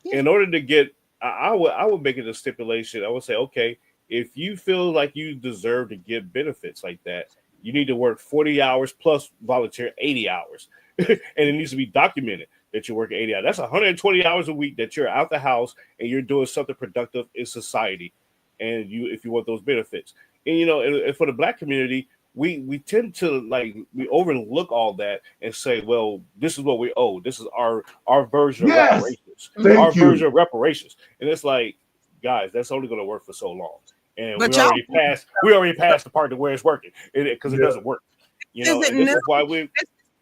In order to get, I would make it a stipulation. I would say, okay, if you feel like you deserve to get benefits like that, you need to work 40 hours plus volunteer 80 hours. And it needs to be documented that you're working 80 hours. That's 120 hours a week that you're out the house and you're doing something productive in society. And if you want those benefits. And, and for the black community, we tend to we overlook all that and say, well, this is what we owe. This is our version of reparations. Our version of reparations. And it's like, guys, that's only going to work for so long. And we already passed the part to where it's working because it doesn't work. You know, and this is why we.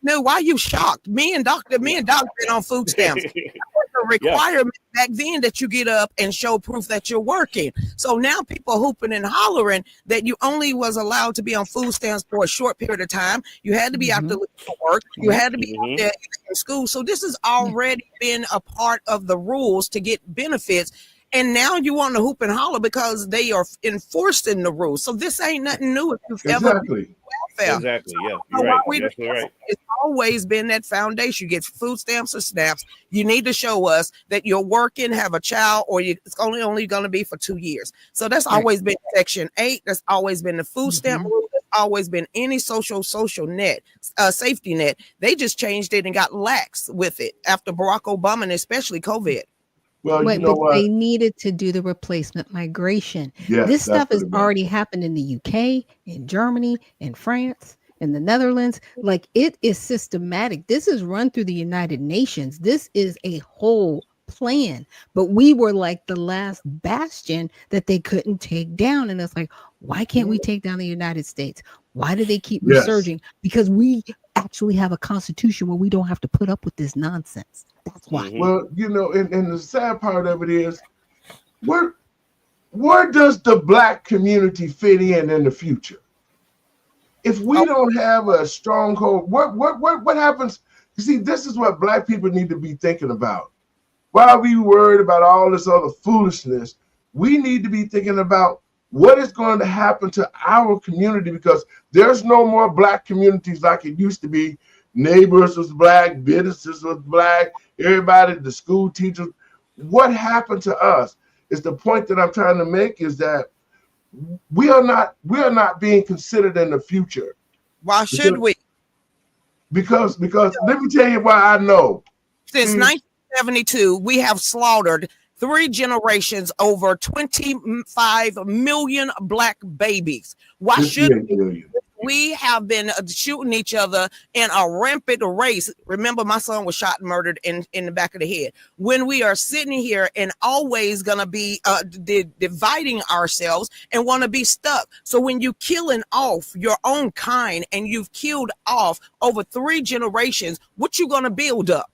No, why you shocked? Me and Doctor been on food stamps. It was a requirement back then that you get up and show proof that you're working. So now people hooping and hollering that you only was allowed to be on food stamps for a short period of time. You had to be out there looking for work. You had to be out there in school. So this has already been a part of the rules to get benefits. And now you want to hoop and holler because they are enforcing the rules. So this ain't nothing new if you've ever been welfare. Exactly. Yeah. So You're right. it's always been that foundation. You get food stamps or snaps. You need to show us that you're working, have a child, or it's only going to be for 2 years. So that's always been Section 8. That's always been the food stamp rule. That's always been any social net, safety net. They just changed it and got lax with it after Barack Obama and especially COVID. Well, Wait, you know but what? they needed to do the replacement migration. Yes, this stuff that's has what it already happened in the UK, in Germany, in France, in the Netherlands. Like, it is systematic. This is run through the United Nations. This is a whole plan. But we were like the last bastion that they couldn't take down. And it's like, why can't we take down the United States? Why do they keep resurging? Because we actually have a constitution where we don't have to put up with this nonsense. That's why. Well, you know, and the sad part of it is, where does the Black community fit in the future? If we don't have a stronghold, what happens? You see, this is what Black people need to be thinking about. While we worried about all this other foolishness, we need to be thinking about what is going to happen to our community, because there's no more Black communities like it used to be. Neighbors was Black, businesses was Black, everybody, the school teachers. What happened to us is the point that I'm trying to make, is that we are not being considered in the future. Why should we? Because let me tell you why I know. Since 1972, we have slaughtered 3 generations, over 25 million Black babies. Why should we have been shooting each other in a rampant race? Remember, my son was shot and murdered in the back of the head. When we are sitting here and always going to be dividing ourselves and want to be stuck. So when you killing off your own kind and you've killed off over 3 generations, what you going to build up?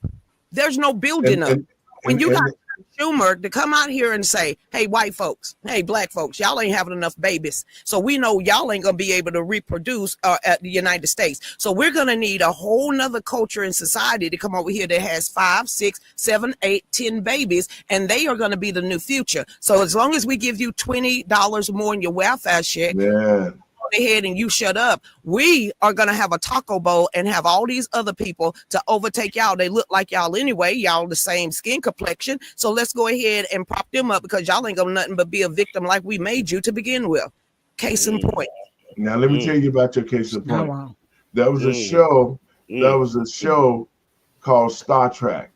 There's no building up. When you got Schumer to come out here and say, hey, white folks, hey, Black folks, y'all ain't having enough babies. So we know y'all ain't going to be able to reproduce at the United States. So we're going to need a whole nother culture and society to come over here that has 5, 6, 7, 8, 10 babies, and they are going to be the new future. So as long as we give you $20 more in your welfare check, ahead and you shut up, we are going to have a taco bowl and have all these other people to overtake y'all. They look like y'all anyway. Y'all the same skin complexion. So let's go ahead and prop them up, because y'all ain't gonna nothing but be a victim like we made you to begin with. Case in point. Now let me tell you about your case in point. There was a show. There was a show called Star Trek.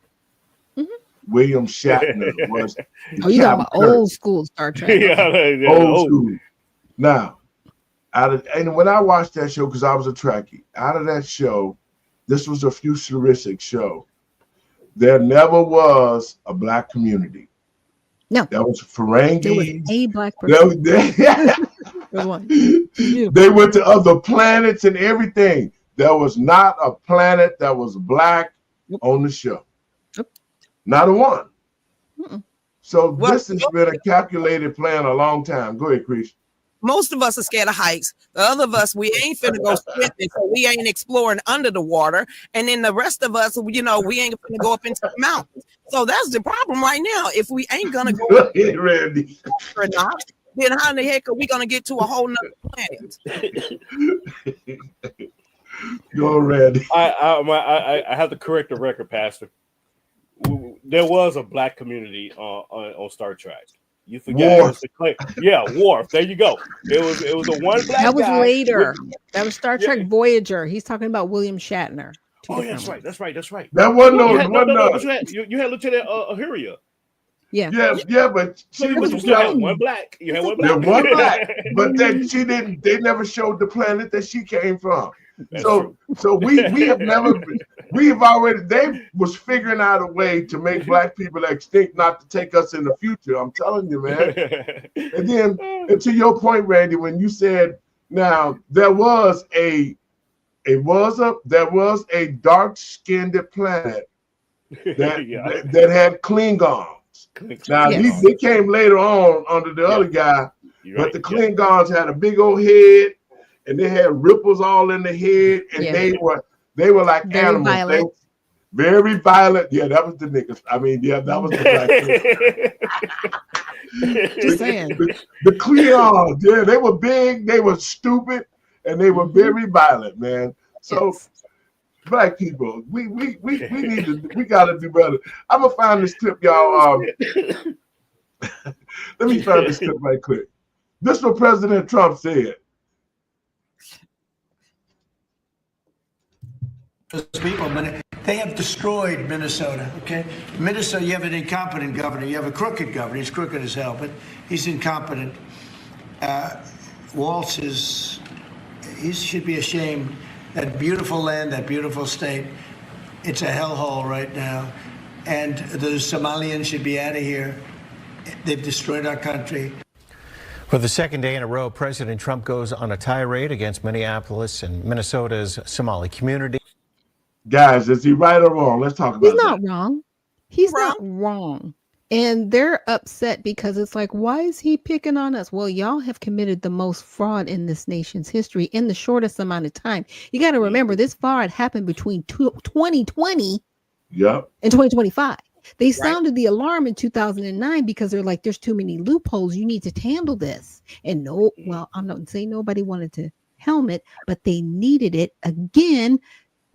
William Shatner was. You talking about old school Star Trek? Old school. Now, and when I watched that show, because I was a Trekkie, out of that show, this was a futuristic show. There never was a Black community. No. That was Ferengi. There was a Black person. They went to other planets and everything. There was not a planet that was Black on the show. Not a one. So this has been a calculated plan a long time. Go ahead, Chris. Most of us are scared of heights. The other of us, we ain't finna go swimming, so we ain't exploring under the water. And then the rest of us, you know, we ain't finna go up into the mountains. So that's the problem right now. If we ain't gonna go Randy, or not, then how in the heck are we gonna get to a whole nother planet? Go, Randy. I have to correct the record, Pastor. There was a Black community on Star Trek. You forgot. Worf. There you go. It was a one Black. That was guy later. That was Star Trek Voyager. He's talking about William Shatner. Oh, yeah, that's right. That wasn't you had Lieutenant Uhura. Yeah. Yeah, but she It was was You had plain. one black. You had one Yeah, black. one black, but then she didn't. They never showed the planet that she came from. That's So we have never. We've already. They was figuring out a way to make black people extinct, not to take us in the future. I'm telling you, man. And then, and to your point, Randy, when you said, now there was a dark-skinned planet that had Klingons. Now Yes. they came later on under the other guy, You're but right, the Klingons had a big old head, and they had ripples all in the head, and Yeah. they were like Very animals. violent. Very violent. Yeah, that was the niggas. I mean, yeah, that was the black. Just saying. The Klingons, yeah, they were big, they were stupid, and they were very violent, man. So Yes. black people, we gotta do better. I'm gonna find this clip, y'all. Let me find this clip right quick. This is what President Trump said. Those people, but they have destroyed Minnesota, okay? Minnesota, you have an incompetent governor. You have a crooked governor. He's crooked as hell, but he's incompetent. Walz he should be ashamed. That beautiful land, that beautiful state, it's a hellhole right now. And the Somalians should be out of here. They've destroyed our country. For the second day in a row, President Trump goes on a tirade against Minneapolis and Minnesota's Somali community. Guys, is he right or wrong? Let's talk about He's not wrong. He's not wrong. And they're upset because it's like, why is he picking on us? Well, y'all have committed the most fraud in this nation's history in the shortest amount of time. You got to remember, this fraud happened between 2020 and 2025. They sounded the alarm in 2009 because they're like, there's too many loopholes. You need to handle this. And I'm not saying nobody wanted to helmet, but they needed it. Again,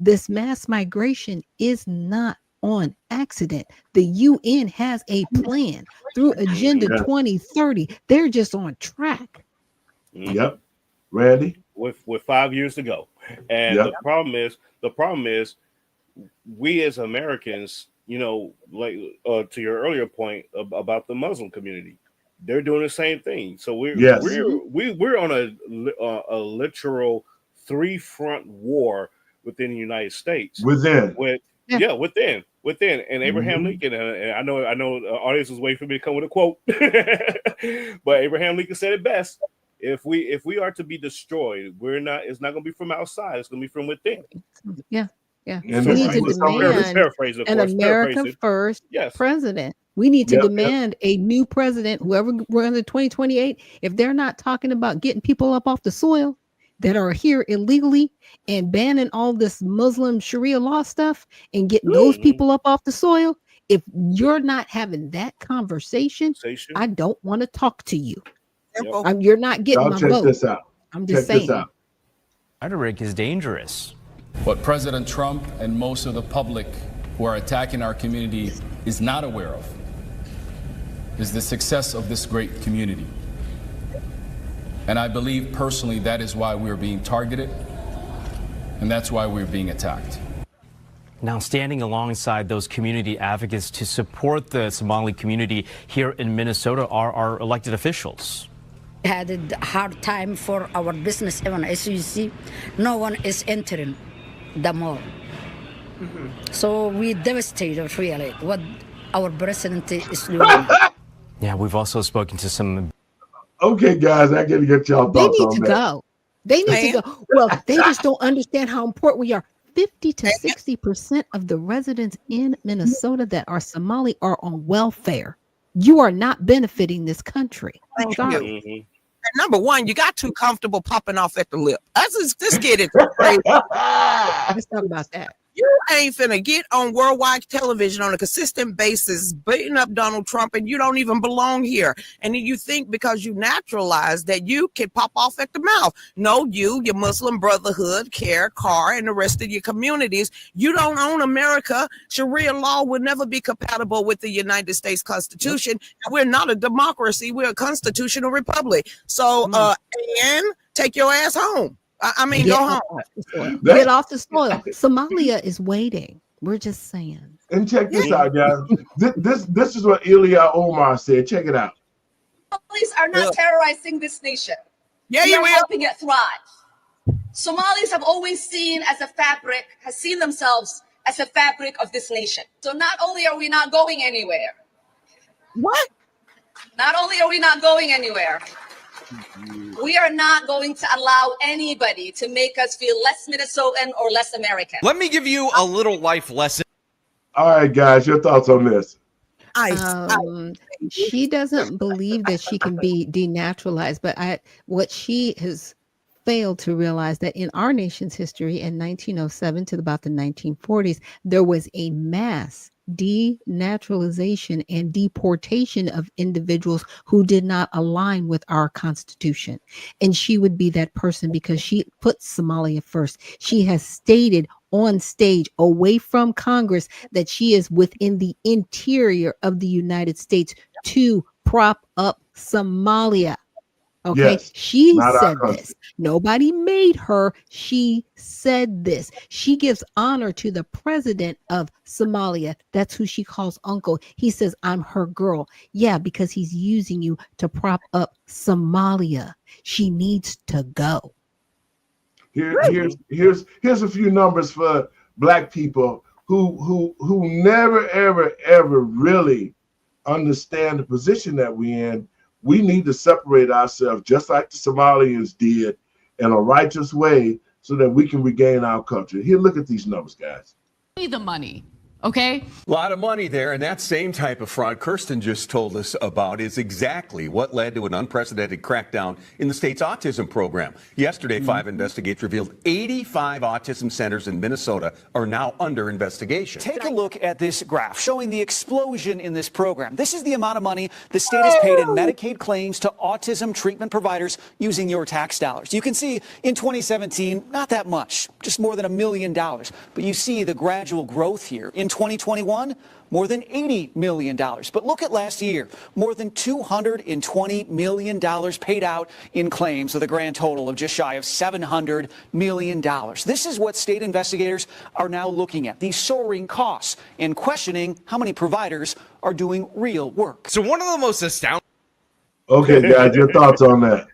this mass migration is not on accident. The UN has a plan through Agenda 2030. They're just on track. Yep. Randy? With 5 years to go. And the problem is we as Americans, like to your earlier point about the Muslim community, they're doing the same thing. So we're on a literal 3-front war within the United States. Within. Within. And Abraham Lincoln, and I know the audience was waiting for me to come with a quote, but Abraham Lincoln said it best. If we are to be destroyed, it's not going to be from outside. It's going to be from within. Yeah. And we need to demand an America first president. We need to demand a new president, whoever runs in 2028. If they're not talking about getting people up off the soil that are here illegally and banning all this Muslim Sharia law stuff and getting those people up off the soil, if you're not having that conversation, I don't want to talk to you. You're not getting my vote. This out. I'm just saying. Rhetoric is dangerous. What President Trump and most of the public who are attacking our community is not aware of is the success of this great community. And I believe personally that is why we're being targeted, and that's why we're being attacked. Now, standing alongside those community advocates to support the Somali community here in Minnesota are our elected officials. Had a hard time for our business, even as you see, no one is entering the mall. So we devastated really what our president is doing. Yeah, we've also spoken to some. Okay, guys, I gotta get y'all thoughts on that. They need to go. They need to go. Well, they just don't understand how important we are. 50 to 60% of the residents in Minnesota that are Somali are on welfare. You are not benefiting this country. Thank Sorry. you. Number one, you got too comfortable popping off at the lip. Let's get it straight. Let's talk about that. You ain't finna get on worldwide television on a consistent basis, beating up Donald Trump, and you don't even belong here. And then you think because you naturalize that you can pop off at the mouth. No, your Muslim Brotherhood, CARE, CAR, and the rest of your communities, you don't own America. Sharia law will never be compatible with the United States Constitution. We're not a democracy. We're a constitutional republic. So, and take your ass home. I mean, go home. Get off the soil. Somalia is waiting. We're just saying. And check this out, guys. This is what Ilya Omar said. Check it out. Somalis are not terrorizing this nation. Yeah, we you are will. helping it thrive. Somalis have always seen themselves as a fabric of this nation. So not only are we not going anywhere. What? Not only are we not going anywhere, we are not going to allow anybody to make us feel less Minnesotan or less American. Let me give you a little life lesson. All right, guys, your thoughts on this? She doesn't believe that she can be denaturalized, but what she has failed to realize that in our nation's history in 1907 to about the 1940s, there was a mass denaturalization and deportation of individuals who did not align with our Constitution. And she would be that person because she put Somalia first. She has stated on stage away from Congress that she is within the interior of the United States to prop up Somalia. Okay, Yes, she not our said country. this. Nobody made her. She said this. She gives honor to the president of Somalia. That's who she calls uncle. He says, I'm her girl. Yeah, because he's using you to prop up Somalia. She needs to go. Here's a few numbers for Black people who never ever really understand the position that we're in. We need to separate ourselves just like the Somalians did in a righteous way so that we can regain our culture. Here, look at these numbers, guys. The money. Okay. A lot of money there, and that same type of fraud Kirsten just told us about is exactly what led to an unprecedented crackdown in the state's autism program. Yesterday, 5 investigators revealed 85 autism centers in Minnesota are now under investigation. Take a look at this graph showing the explosion in this program. This is the amount of money the state has paid in Medicaid claims to autism treatment providers using your tax dollars. You can see in 2017, not that much, just more than $1 million. But you see the gradual growth here. In 2021, more than $80 million. But look at last year, more than $220 million paid out in claims with a grand total of just shy of $700 million. This is what state investigators are now looking at, these soaring costs, and questioning how many providers are doing real work. So one of the most astounding. Okay, guys, your thoughts on that?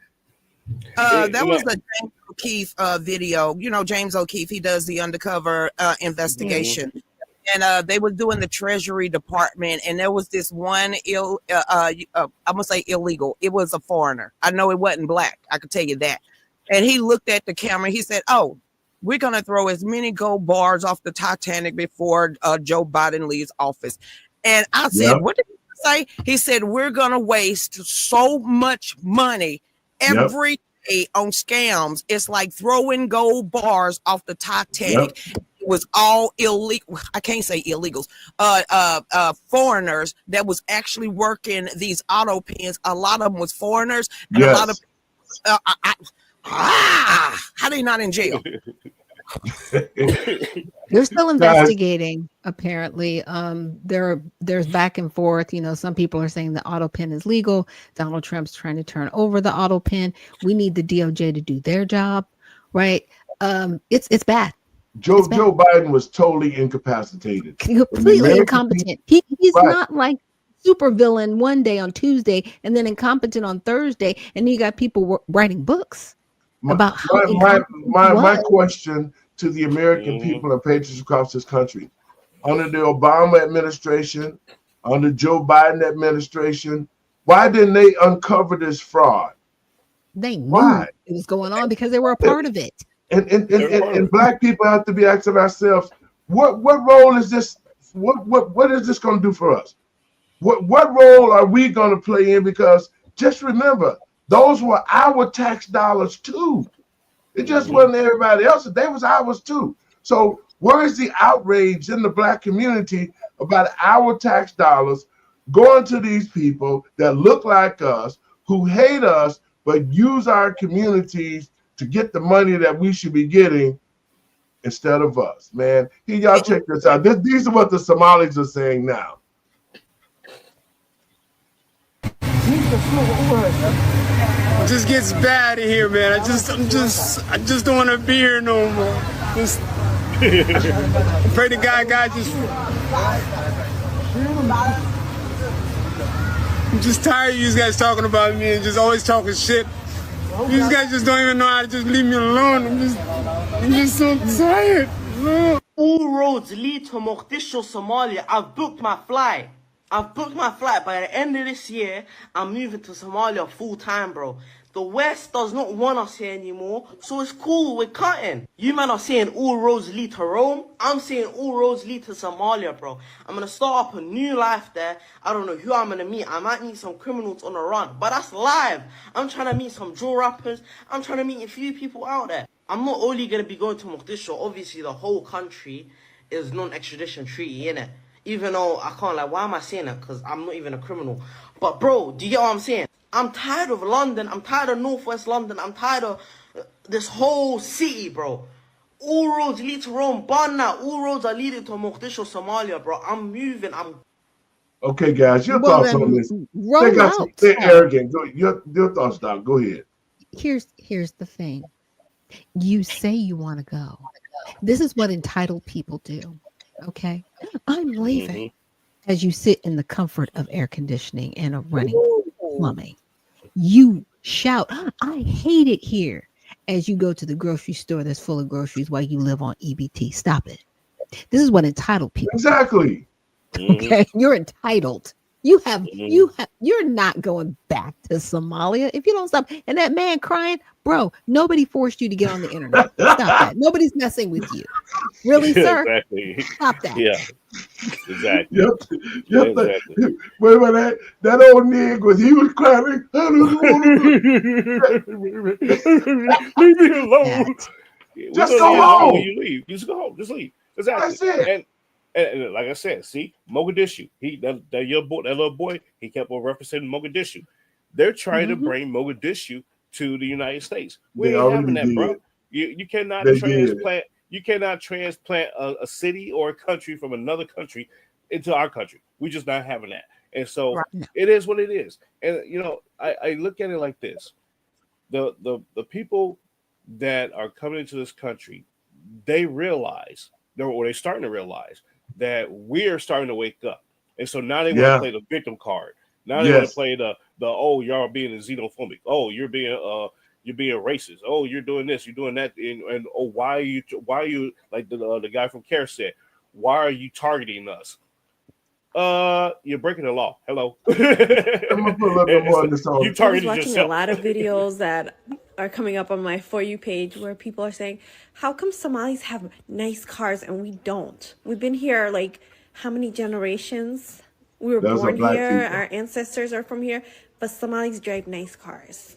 That was a James O'Keefe video. You know, James O'Keefe, he does the undercover investigation. And they were doing the Treasury Department, and there was this one I'm gonna say illegal. It was a foreigner. I know it wasn't Black. I could tell you that. And he looked at the camera. He said, "Oh, we're gonna throw as many gold bars off the Titanic before Joe Biden leaves office." And I said, Yep. "What did he say?" He said, "We're gonna waste so much money every day on scams. It's like throwing gold bars off the Titanic." Yep. Was all illegal. I can't say illegals. Foreigners that was actually working these auto pens. A lot of them was foreigners, and a lot of how they not in jail? They're still investigating. Apparently, there's back and forth. You know, some people are saying the auto pen is legal. Donald Trump's trying to turn over the auto pen. We need the DOJ to do their job, right? It's bad. Joe Biden was totally incapacitated. Completely incompetent. He's Right. not like super villain one day on Tuesday and then incompetent on Thursday, and you got people writing books about how my question to the American people and patriots across this country: under the Obama administration, under Joe Biden administration, why didn't they uncover this fraud? They knew it was going on because they were a part of it. And Black people have to be asking ourselves, what role is this? What is this going to do for us? What role are we going to play in? Because just remember, those were our tax dollars too. It just wasn't everybody else's; they was ours too. So where is the outrage in the Black community about our tax dollars going to these people that look like us, who hate us, but use our communities to get the money that we should be getting instead of us, man? Here, y'all check this out. These are what the Somalis are saying now. It just gets bad in here, man. I just don't want to be here no more. Just I pray to God just I'm just tired of you guys talking about me and just always talking shit. You guys just don't even know how to just leave me alone. I'm just so tired. All roads lead to Mogadishu, Somalia. I've booked my flight. By the end of this year, I'm moving to Somalia full time, bro. The West does not want us here anymore, so it's cool, we're cutting. You man are saying all roads lead to Rome. I'm saying all roads lead to Somalia, bro. I'm gonna start up a new life there. I don't know who I'm gonna meet. I might meet some criminals on the run, but that's live. I'm trying to meet some drill rappers. I'm trying to meet a few people out there. I'm not only gonna be going to Mogadishu. Obviously, the whole country is non-extradition treaty, innit? Even though I can't, like, why am I saying that? Because I'm not even a criminal. But, bro, do you get what I'm saying? I'm tired of London. I'm tired of Northwest London. I'm tired of this whole city, bro. All roads lead to Rome. Barna, all roads are leading to Mogadishu, Somalia, bro. I'm moving. Okay, guys, your thoughts on this? They got some arrogant. Go, your thoughts, Doc. Go ahead. Here's the thing. You say you want to go. This is what entitled people do. Okay, I'm leaving. As you sit in the comfort of air conditioning and a running plumbing, you shout, "I hate it here," as you go to the grocery store that's full of groceries while you live on EBT. Stop it. This is what entitled people. Exactly. Okay, you're entitled. You're not going back to Somalia if you don't stop. And that man crying, bro, nobody forced you to get on the internet. Stop that. Nobody's messing with you. Really, sir? Exactly. Stop that. Yeah. Exactly. Exactly. Wait, that old nigga he was crying. I don't want to leave me alone. Just go home. When you leave, just go home. Just leave. Exactly. That's it. And like I said, see, Mogadishu. That little boy, he kept on representing Mogadishu. They're trying to bring Mogadishu to the United States. We ain't having that, bro. You cannot transplant. You cannot transplant a city or a country from another country into our country. We're just not having that. And so it is what it is. And you know, I look at it like this: the people that are coming into this country, they realize, or they're starting to realize, that we're starting to wake up. And so now they want to play the victim card. Now they want to play the oh, y'all being xenophobic. Oh, you're being racist. Oh, you're doing this, you're doing that, and oh, why are you like the guy from CARE said, why are you targeting us? You're breaking the law. Hello. I'm gonna put a little bit more on this on. You targeted I was watching yourself. a lot of videos that are coming up on my For You page where people are saying, how come Somalis have nice cars and we don't? We've been here like how many generations? We were born here, our ancestors are from here, but Somalis drive nice cars.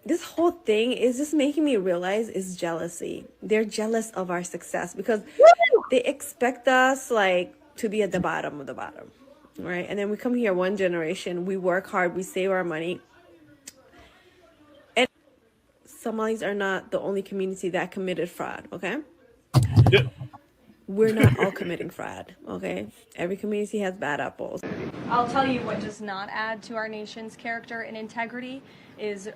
This whole thing is just making me realize is jealousy. They're jealous of our success because they expect us like to be at the bottom of the bottom, right? And then we come here one generation, we work hard, we save our money. And Somalis are not the only community that committed fraud, okay? Yeah. We're not all committing fraud, okay? Every community has bad apples. I'll tell you what does not add to our nation's character and integrity is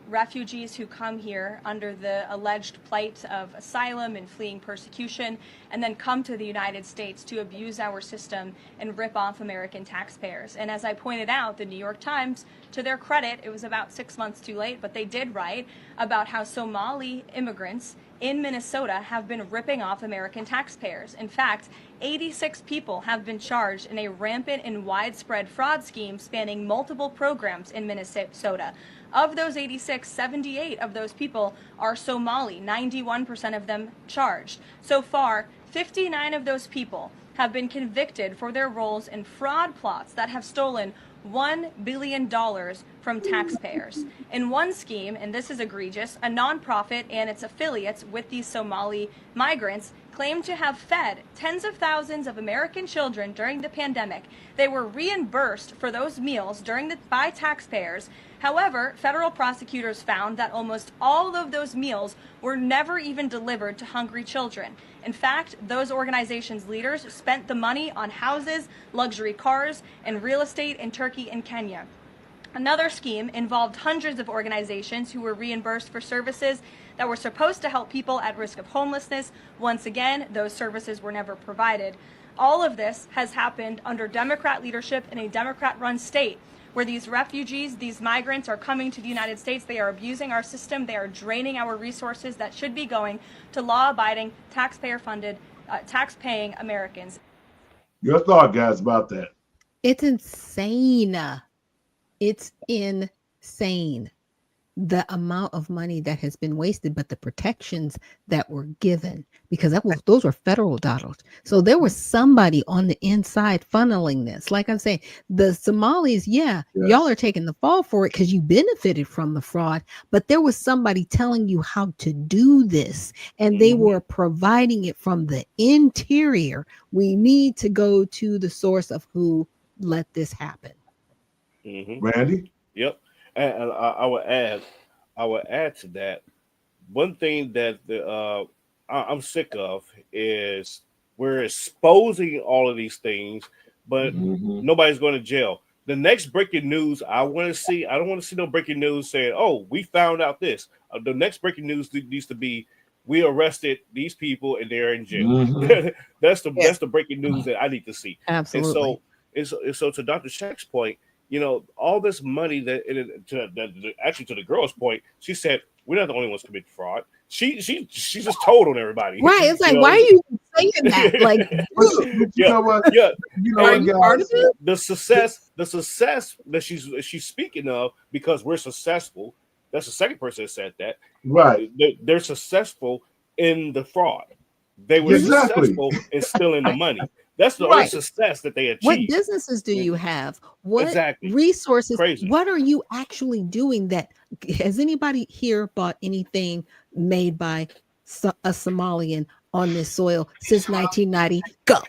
refugees who come here under the alleged plight of asylum and fleeing persecution and then come to the United States to abuse our system and rip off American taxpayers. And as I pointed out, the New York Times, to their credit, it was about 6 months too late, but they did write about how Somali immigrants in Minnesota have been ripping off American taxpayers. In fact, 86 people have been charged in a rampant and widespread fraud scheme spanning multiple programs in Minnesota. Of those 86, 78 of those people are Somali, 91% of them charged. So far, 59 of those people have been convicted for their roles in fraud plots that have stolen $1 billion from taxpayers. In one scheme, and this is egregious, a nonprofit and its affiliates with these Somali migrants claimed to have fed tens of thousands of American children during the pandemic. They were reimbursed for those meals by taxpayers. However, federal prosecutors found that almost all of those meals were never even delivered to hungry children. In fact, those organizations' leaders spent the money on houses, luxury cars, and real estate in Turkey and Kenya. Another scheme involved hundreds of organizations who were reimbursed for services that were supposed to help people at risk of homelessness. Once again, those services were never provided. All of this has happened under Democrat leadership in a Democrat-run state, where these refugees, these migrants are coming to the United States. They are abusing our system. They are draining our resources that should be going to law-abiding, taxpayer-funded, tax-paying Americans. Your thought, guys, about that? It's insane. It's insane. The amount of money that has been wasted, but the protections that were given, because those were federal dollars. So there was somebody on the inside funneling this. Like I'm saying, the Somalis, y'all are taking the fall for it because you benefited from the fraud, but there was somebody telling you how to do this, and they were providing it from the interior. We need to go to the source of who let this happen. Randy? Yep. And I would add to that, one thing that I'm sick of is we're exposing all of these things, but nobody's going to jail. The next breaking news I don't want to see no breaking news saying, "Oh, we found out this." The next breaking news needs to be, "We arrested these people and they're in jail." That's the breaking news that I need to see. Absolutely. And so to Dr. Shaq's point, all this money actually to the girl's point, she said, we're not the only ones committing fraud. She just told on everybody. Right. It's like, why are you saying that? Like, you know what? The success that she's speaking of, because we're successful. That's the second person that said that. Right. They're successful in the fraud. They were successful in stealing the money. That's the only success that they achieved. What businesses do you have? What resources? Crazy. What are you actually doing? That has anybody here bought anything made by a Somalian on this soil since 1990? Go.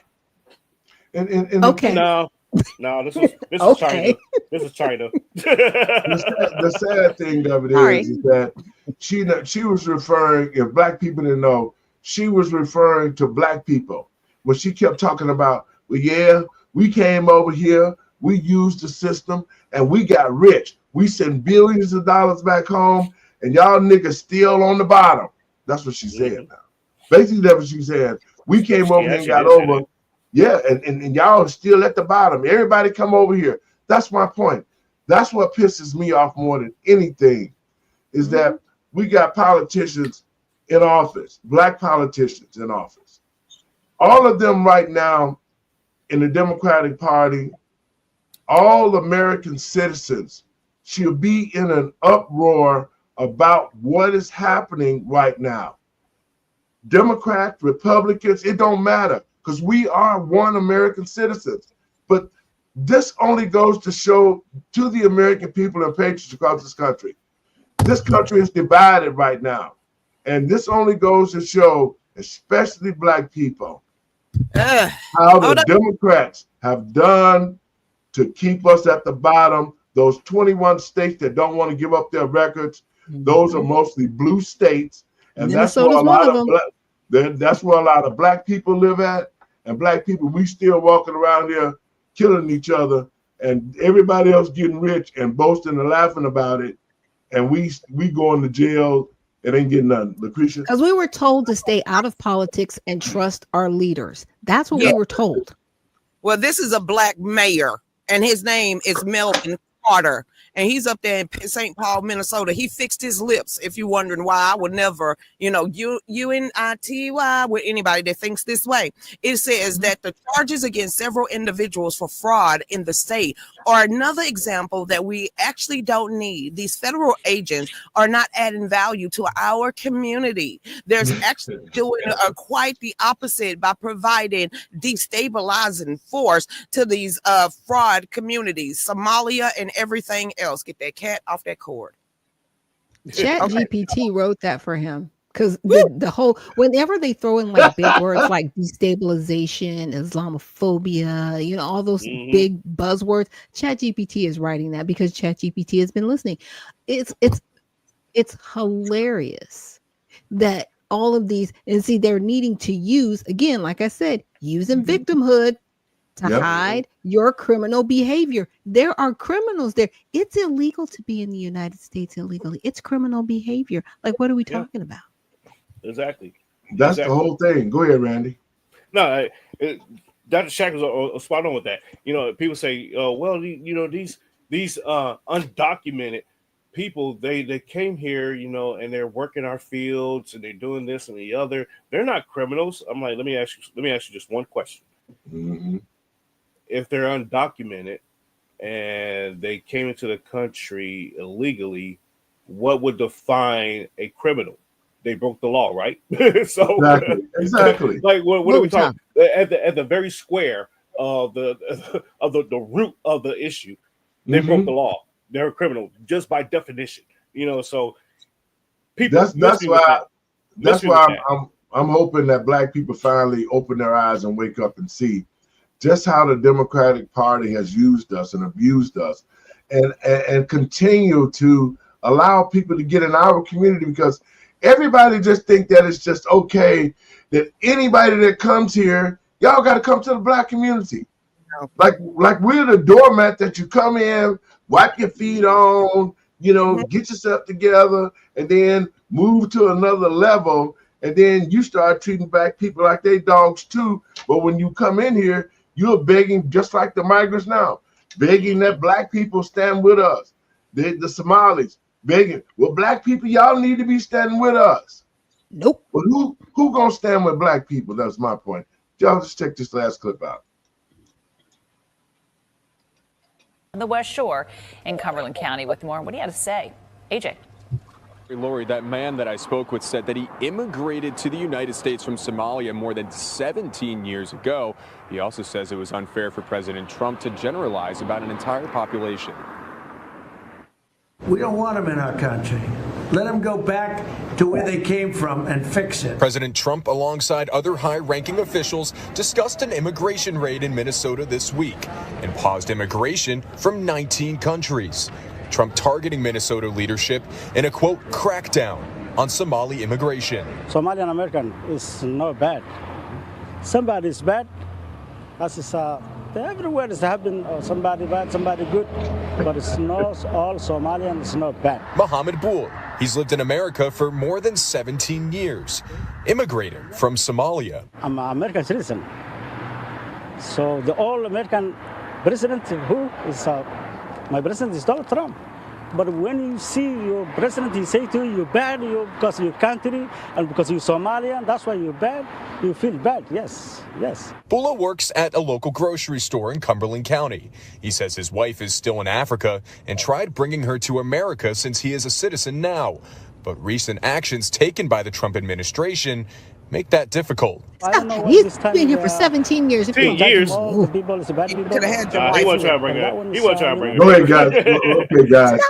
And okay. No, this is China. This is China. The sad thing of it is that she was referring, if black people didn't know, she was referring to black people. When she kept talking about, well, we came over here, we used the system, and we got rich. We sent billions of dollars back home, and y'all niggas still on the bottom. That's what she said now. Basically, that's what she said. We came over here and got over. Yeah, and y'all are still at the bottom. Everybody come over here. That's my point. That's what pisses me off more than anything, is that we got politicians in office, black politicians in office. All of them right now in the Democratic Party, all American citizens should be in an uproar about what is happening right now. Democrats, Republicans, it don't matter, because we are one American citizens. But this only goes to show to the American people and patriots across this country. This country is divided right now. And this only goes to show, especially black people, how the Democrats have done to keep us at the bottom. Those 21 states that don't want to give up their records, those are mostly blue states, and that's where a lot of black people live at. And black people, we still walking around here killing each other, and everybody else getting rich and boasting and laughing about it, and we going to jail. It ain't getting nothing. Lucretia? Because we were told to stay out of politics and trust our leaders. That's what we were told. Well, this is a black mayor, and his name is Melvin Carter, and he's up there in St. Paul, Minnesota. He fixed his lips. If you're wondering why, I would never, unity with anybody that thinks this way. It says that the charges against several individuals for fraud in the state are another example that we actually don't need. These federal agents are not adding value to our community. There's actually doing quite the opposite by providing destabilizing force to these fraud communities, Somalia and everything else. Get that cat off that cord. ChatGPT wrote that for him, because the whole, whenever they throw in like big words like destabilization, Islamophobia, all those big buzzwords, ChatGPT is writing that because ChatGPT has been listening. It's hilarious that all of these, and see, they're needing to use, again, like I said, using victimhood to hide your criminal behavior. There are criminals there. It's illegal to be in the United States illegally. It's criminal behavior. Like, what are we talking about? Exactly. That's the whole thing. Go ahead, Randy. No, Dr. Shack was spot on with that. You know, people say, well, you know, these undocumented people, they came here, you know, and they're working our fields and they're doing this and the other. They're not criminals. I'm like, let me ask you just one question. Mm-hmm. If they're undocumented and they came into the country illegally, what would define a criminal? They broke the law, right? So exactly. Like what are we talking at the very square of the root of the issue? They broke the law. They're a criminal just by definition, you know. So people. That's why I'm hoping that Black people finally open their eyes and wake up and see just how the Democratic Party has used us and abused us, and continue to allow people to get in our community, because everybody just think that it's just okay that anybody that comes here, y'all got to come to the Black community. Like we're the doormat that you come in, wipe your feet on, you know, get yourself together, and then move to another level, and then you start treating Black people like they dogs too. But when you come in here, you're begging, just like the migrants now, begging that Black people stand with us. The Somalis begging, well, Black people, y'all need to be standing with us. Nope. But who gonna stand with Black people? That's my point. Y'all just check this last clip out. The West Shore in Cumberland County with more. What do you have to say? AJ. Lori, that man that I spoke with said that he immigrated to the United States from Somalia more than 17 years ago. He also says it was unfair for President Trump to generalize about an entire population. We don't want them in our country. Let them go back to where they came from and fix it. President Trump, alongside other high-ranking officials, discussed an immigration raid in Minnesota this week and paused immigration from 19 countries. Trump targeting Minnesota leadership in a, quote, crackdown on Somali immigration. Somalian American is not bad. Somebody is bad. That's everywhere is happening. Somebody bad, somebody good. But it's not all Somalian is not bad. Mohammed Bool. He's lived in America for more than 17 years, immigrating from Somalia. I'm an American citizen. So the all-American president, who is my president is Donald Trump. But when you see your president, he say to you, you're bad because you're country and because you're Somalian, that's why you're bad. You feel bad, yes. Bula works at a local grocery store in Cumberland County. He says his wife is still in Africa and tried bringing her to America since he is a citizen now. But recent actions taken by the Trump administration make that difficult. He's been here for 17 years. 10 years. He wasn't trying to bring her. He wasn't trying to bring her. Go ahead, guys. Okay, guys.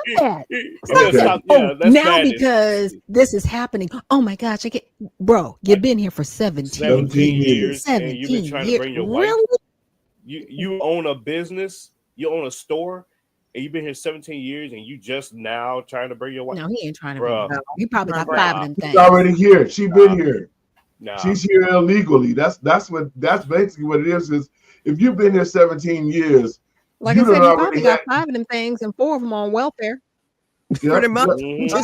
Stop that. Now because this is happening. Oh my gosh, bro, you've been here for 17 years. 17 and you've been trying to bring your wife. Really? You own a business, you own a store, and you've been here 17 years, and you just now trying to bring your wife. No, he ain't trying to bring her. He probably got 5 of them things. She's already here. She's been here. Nah. She's here illegally. That's basically what it is if you've been here 17 years, like I said, he probably got 5 of them things and 4 of them on welfare. Pretty much. I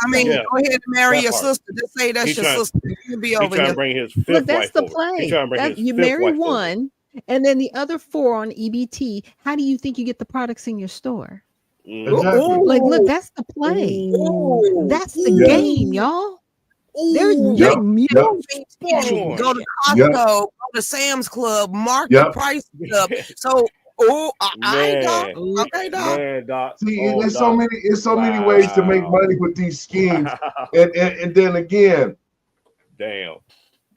mean, go ahead and marry your sister. Just say that's your sister. You'll be over here. Bring his fifth But that's the wife play. You marry one, and then the other 4 on EBT. How do you think you get the products in your store? Exactly. Like, look, that's the play. That's the game, y'all. They're Go to Costco, go to Sam's Club, mark the prices up. So, I ain't dog. Okay, dog. Man, doc. See, there's so many ways to make money with these schemes, and then again, damn,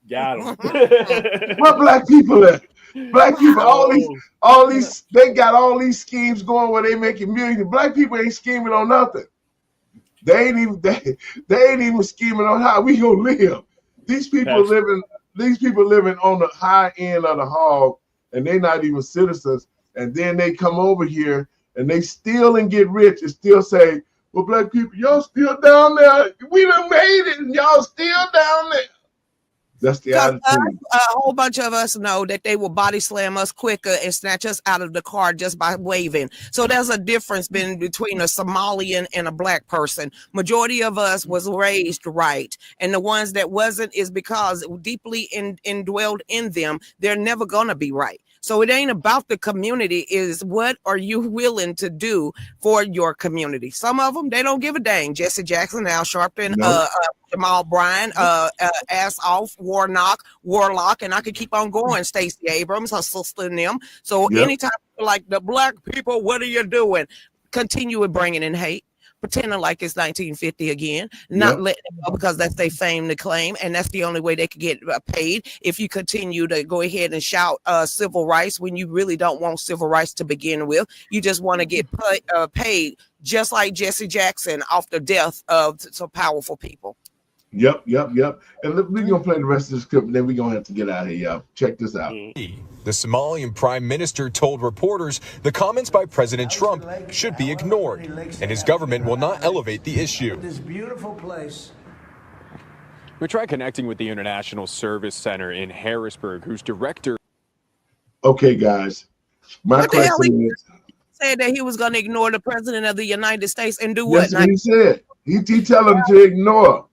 got him. What Black people at? Black people, all these, they got all these schemes going where they making millions. Black people ain't scheming on nothing. They ain't even scheming on how we gonna live. These people living on the high end of the hog, and they not even citizens. And then they come over here and they steal and get rich and still say, well, Black people, y'all still down there. We done made it and y'all still down there. That's the attitude. A whole bunch of us know that they will body slam us quicker and snatch us out of the car just by waving. So there's a difference between a Somalian and a Black person. Majority of us was raised right, and the ones that wasn't is because deeply indwelled in them, they're never gonna be right. So it ain't about the community, is what are you willing to do for your community? Some of them, they don't give a dang. Jesse Jackson, Al Sharpton, Jamal Bryan, Ass Off, Warlock, and I could keep on going. Stacey Abrams, her sister and them. So anytime like the black people, what are you doing? Continue with bringing in hate, pretending like it's 1950 again, not letting it go because that's their fame to claim, and that's the only way they could get paid. If you continue to go ahead and shout civil rights when you really don't want civil rights to begin with, you just want to get paid, just like Jesse Jackson off the death of some powerful people. Yep. And we're going to play the rest of this clip, and then we're going to have to get out of here, y'all. Check this out. The Somalian prime minister told reporters the comments by President Trump should be ignored, and his government will not elevate the issue. This beautiful place. We tried connecting with the International Service Center in Harrisburg, whose director. Okay, guys. My question is, said that he was going to ignore the president of the United States and do that's what? what he said. He tell him to ignore.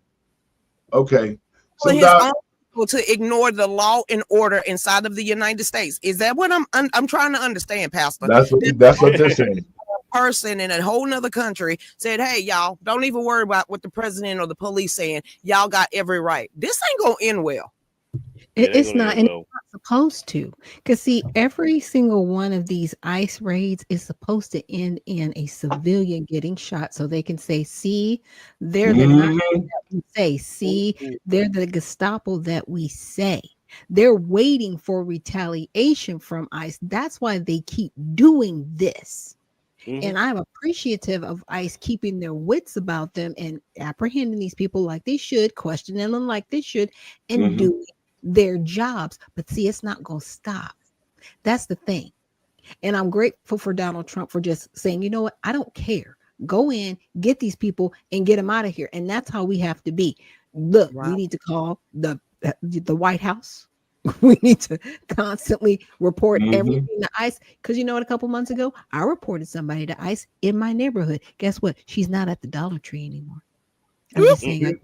Okay. So his own people to ignore the law and order inside of the United States. Is that what I'm trying to understand, Pastor? That's what they're saying. A person in a whole nother country said, hey, y'all, don't even worry about what the president or the police saying. Y'all got every right. This ain't going to end well. It's not, and it's not supposed to. Because, see, every single one of these ICE raids is supposed to end in a civilian getting shot so they can say, see, they're the Nazis that we say. See, they're the Gestapo that we say. They're waiting for retaliation from ICE. That's why they keep doing this. And I'm appreciative of ICE keeping their wits about them and apprehending these people like they should, questioning them like they should, and doing their jobs. But see, it's not going to stop. That's the thing. And I'm grateful for Donald Trump for just saying, you know what? I don't care. Go in, get these people and get them out of here. And that's how we have to be. Look, we need to call the White House. We need to constantly report everything to ICE. Because you know what, a couple months ago, I reported somebody to ICE in my neighborhood. Guess what? She's not at the Dollar Tree anymore. I'm just saying,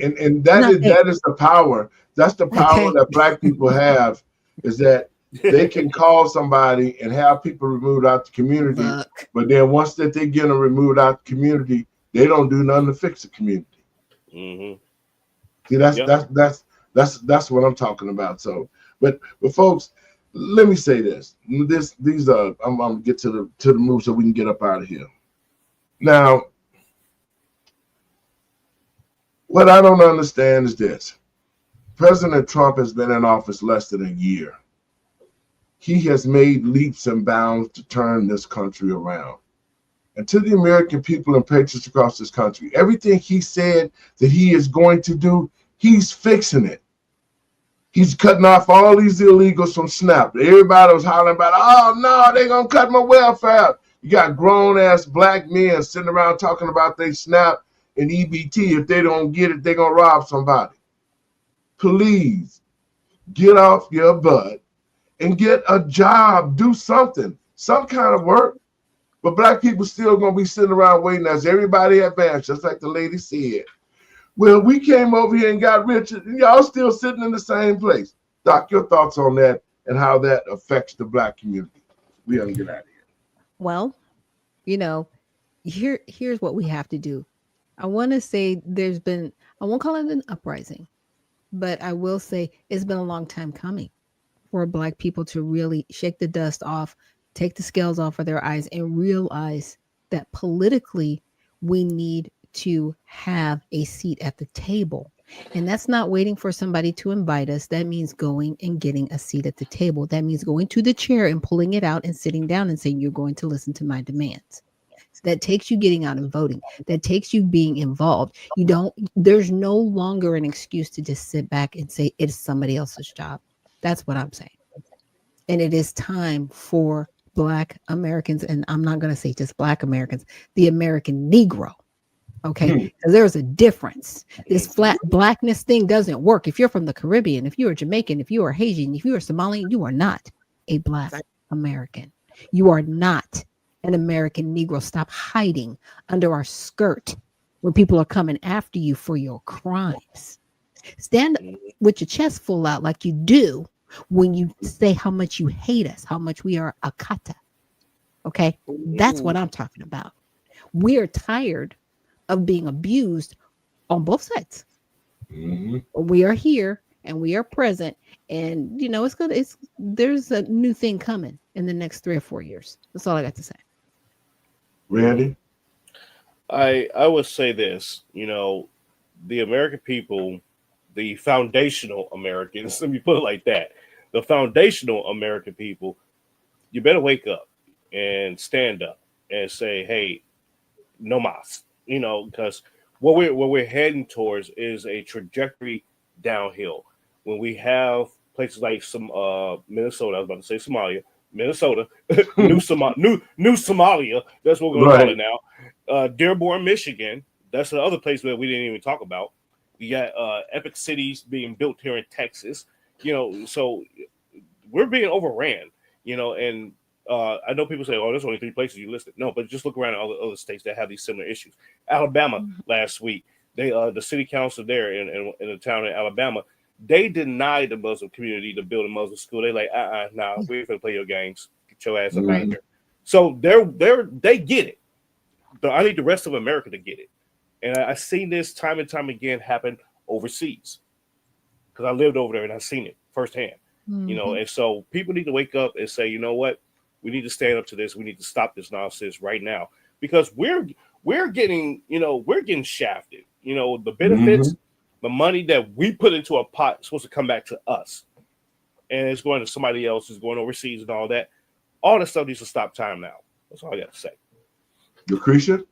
and that is the power. That's the power that black people have, is that they can call somebody and have people removed out the community. But then once that they get them removed out the community, they don't do nothing to fix the community. See, that's what I'm talking about. So, but folks, let me say this. These are I'm gonna get to the move so we can get up out of here. Now, what I don't understand is this. President Trump has been in office less than a year. He has made leaps and bounds to turn this country around. And to the American people and patriots across this country, everything he said that he is going to do, he's fixing it. He's cutting off all these illegals from SNAP. Everybody was hollering about, oh, no, they're going to cut my welfare. You got grown-ass black men sitting around talking about they SNAP and EBT. If they don't get it, they're going to rob somebody. Please get off your butt and get a job. Do something, some kind of work. But black people still going to be sitting around waiting as everybody advances, just like the lady said. Well, we came over here and got rich, and y'all still sitting in the same place. Doc, your thoughts on that and how that affects the black community. We got to get out of here. Well, you know, here's what we have to do. I want to say there's been, I won't call it an uprising, but I will say it's been a long time coming for black people to really shake the dust off, take the scales off of their eyes, and realize that politically we need to have a seat at the table. And that's not waiting for somebody to invite us. That means going and getting a seat at the table. That means going to the chair and pulling it out and sitting down and saying, you're going to listen to my demands. That takes you getting out and voting. That takes you being involved. There's no longer an excuse to just sit back and say it's somebody else's job. That's what I'm saying. And it is time for Black Americans, and I'm not going to say just Black Americans, the American Negro. Okay, because there's a difference. This flat blackness thing doesn't work. If you're from the Caribbean, if you're Jamaican, if you are Haitian, if you are Somalian, you are not a Black American. You are not an American Negro. Stop hiding under our skirt when people are coming after you for your crimes. Stand with your chest full out like you do when you say how much you hate us, how much we are akata. Okay, that's what I'm talking about. We are tired of being abused on both sides. We are here and we are present, and there's a new thing coming in the next 3 or 4 years. That's all I got to say. Randy? I would say this, the American people, the foundational Americans, let me put it like that. The foundational American people, you better wake up and stand up and say, hey, no mas, because what we're heading towards is a trajectory downhill. When we have places like Minnesota, I was about to say Somalia, Minnesota, new Somalia, that's what we're going to call it now. Dearborn, Michigan, that's the other place that we didn't even talk about. You got epic cities being built here in Texas, so we're being overran, and I know people say, oh, there's only 3 places you listed. No, but just look around at all the other states that have these similar issues. Alabama last week, the city council there in the town in Alabama, they denied the Muslim community to build a Muslim school. They like, nah, we ain't gonna play your games. Get your ass up out of here. So they get it. But I need the rest of America to get it. And I've seen this time and time again happen overseas because I lived over there and I've seen it firsthand. And so people need to wake up and say, you know what? We need to stand up to this. We need to stop this nonsense right now because we're getting shafted. The benefits, the money that we put into a pot is supposed to come back to us, and it's going to somebody else who's going overseas and all that. All that stuff needs to stop time now. That's all I got to say. Lucretia?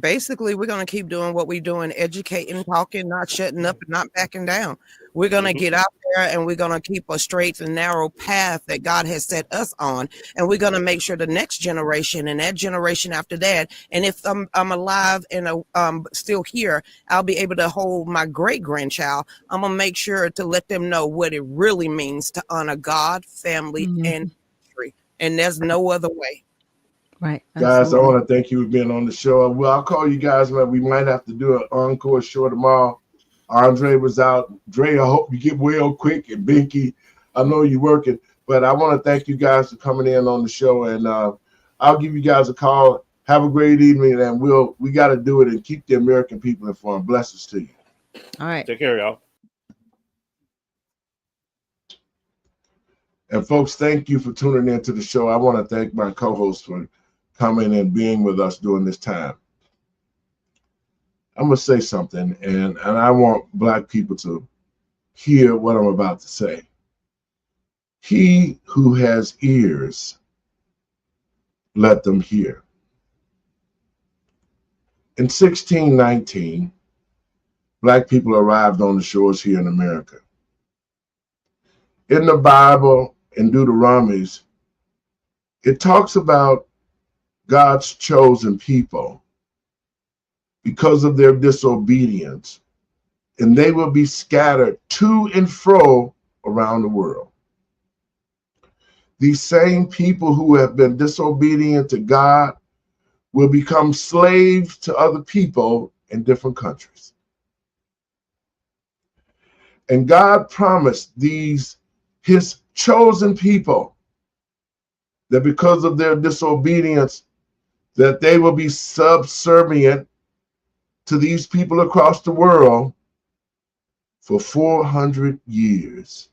Basically, we're going to keep doing what we're doing, educating, talking, not shutting up and not backing down. We're going to get out there and we're going to keep a straight and narrow path that God has set us on. And we're going to make sure the next generation and that generation after that. And if I'm alive and still here, I'll be able to hold my great grandchild. I'm going to make sure to let them know what it really means to honor God, family, and country. And there's no other way. Right. Guys, I want to thank you for being on the show. Well, I'll call you guys, man. We might have to do an encore show tomorrow. Andre was out. Dre, I hope you get well quick. And Binky, I know you're working. But I want to thank you guys for coming in on the show. And I'll give you guys a call. Have a great evening. And we got to do it and keep the American people informed. Blessings to you. All right. Take care, y'all. And folks, thank you for tuning in to the show. I want to thank my co-host for coming and being with us during this time. I'm going to say something, and I want Black people to hear what I'm about to say. He who has ears, let them hear. In 1619, Black people arrived on the shores here in America. In the Bible, in Deuteronomy, it talks about God's chosen people because of their disobedience, and they will be scattered to and fro around the world. These same people who have been disobedient to God will become slaves to other people in different countries. And God promised his chosen people that because of their disobedience, that they will be subservient to these people across the world for 400 years.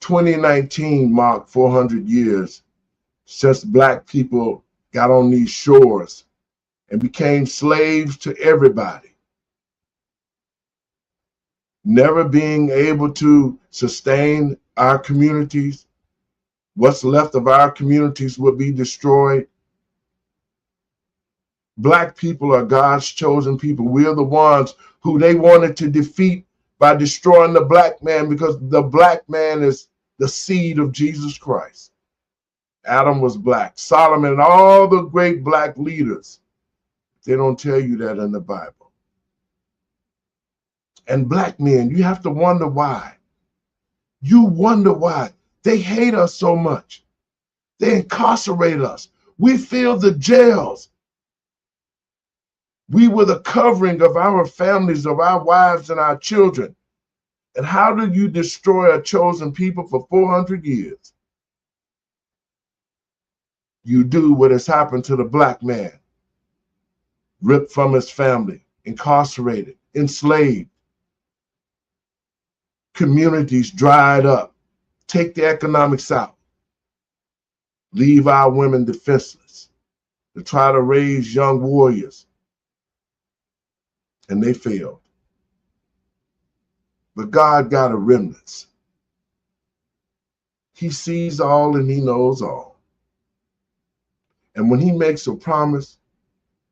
2019 marked 400 years since Black people got on these shores and became slaves to everybody, never being able to sustain our communities. What's left of our communities will be destroyed. Black people are God's chosen people. We're the ones who they wanted to defeat by destroying the Black man, because the Black man is the seed of Jesus Christ. Adam was Black. Solomon and all the great Black leaders, they don't tell you that in the Bible. And Black men, you have to wonder why. You wonder why. They hate us so much. They incarcerate us. We fill the jails. We were the covering of our families, of our wives and our children. And how do you destroy a chosen people for 400 years? You do what has happened to the black man, ripped from his family, incarcerated, enslaved, communities dried up, take the economics out, leave our women defenseless, to try to raise young warriors, and they failed. But God got a remnant. He sees all and he knows all. And when he makes a promise,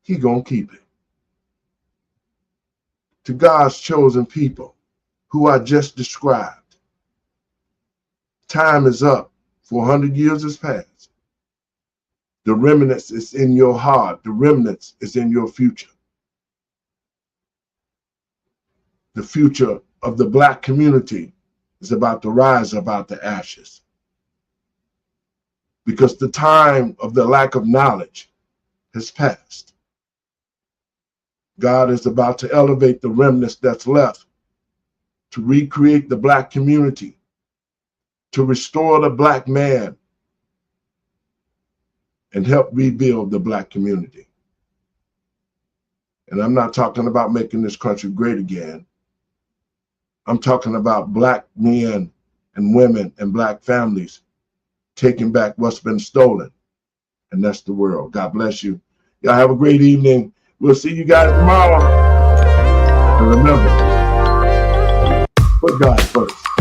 he gonna keep it. To God's chosen people who I just described, time is up. 400 years has passed. The remnants is in your heart. The remnants is in your future. The future of the black community is about to rise up out the ashes. Because the time of the lack of knowledge has passed. God is about to elevate the remnants that's left to recreate the black community, to restore the black man, and help rebuild the black community. And I'm not talking about making this country great again. I'm talking about black men and women and black families taking back what's been stolen. And that's the world. God bless you. Y'all have a great evening. We'll see you guys tomorrow. And remember, put God first.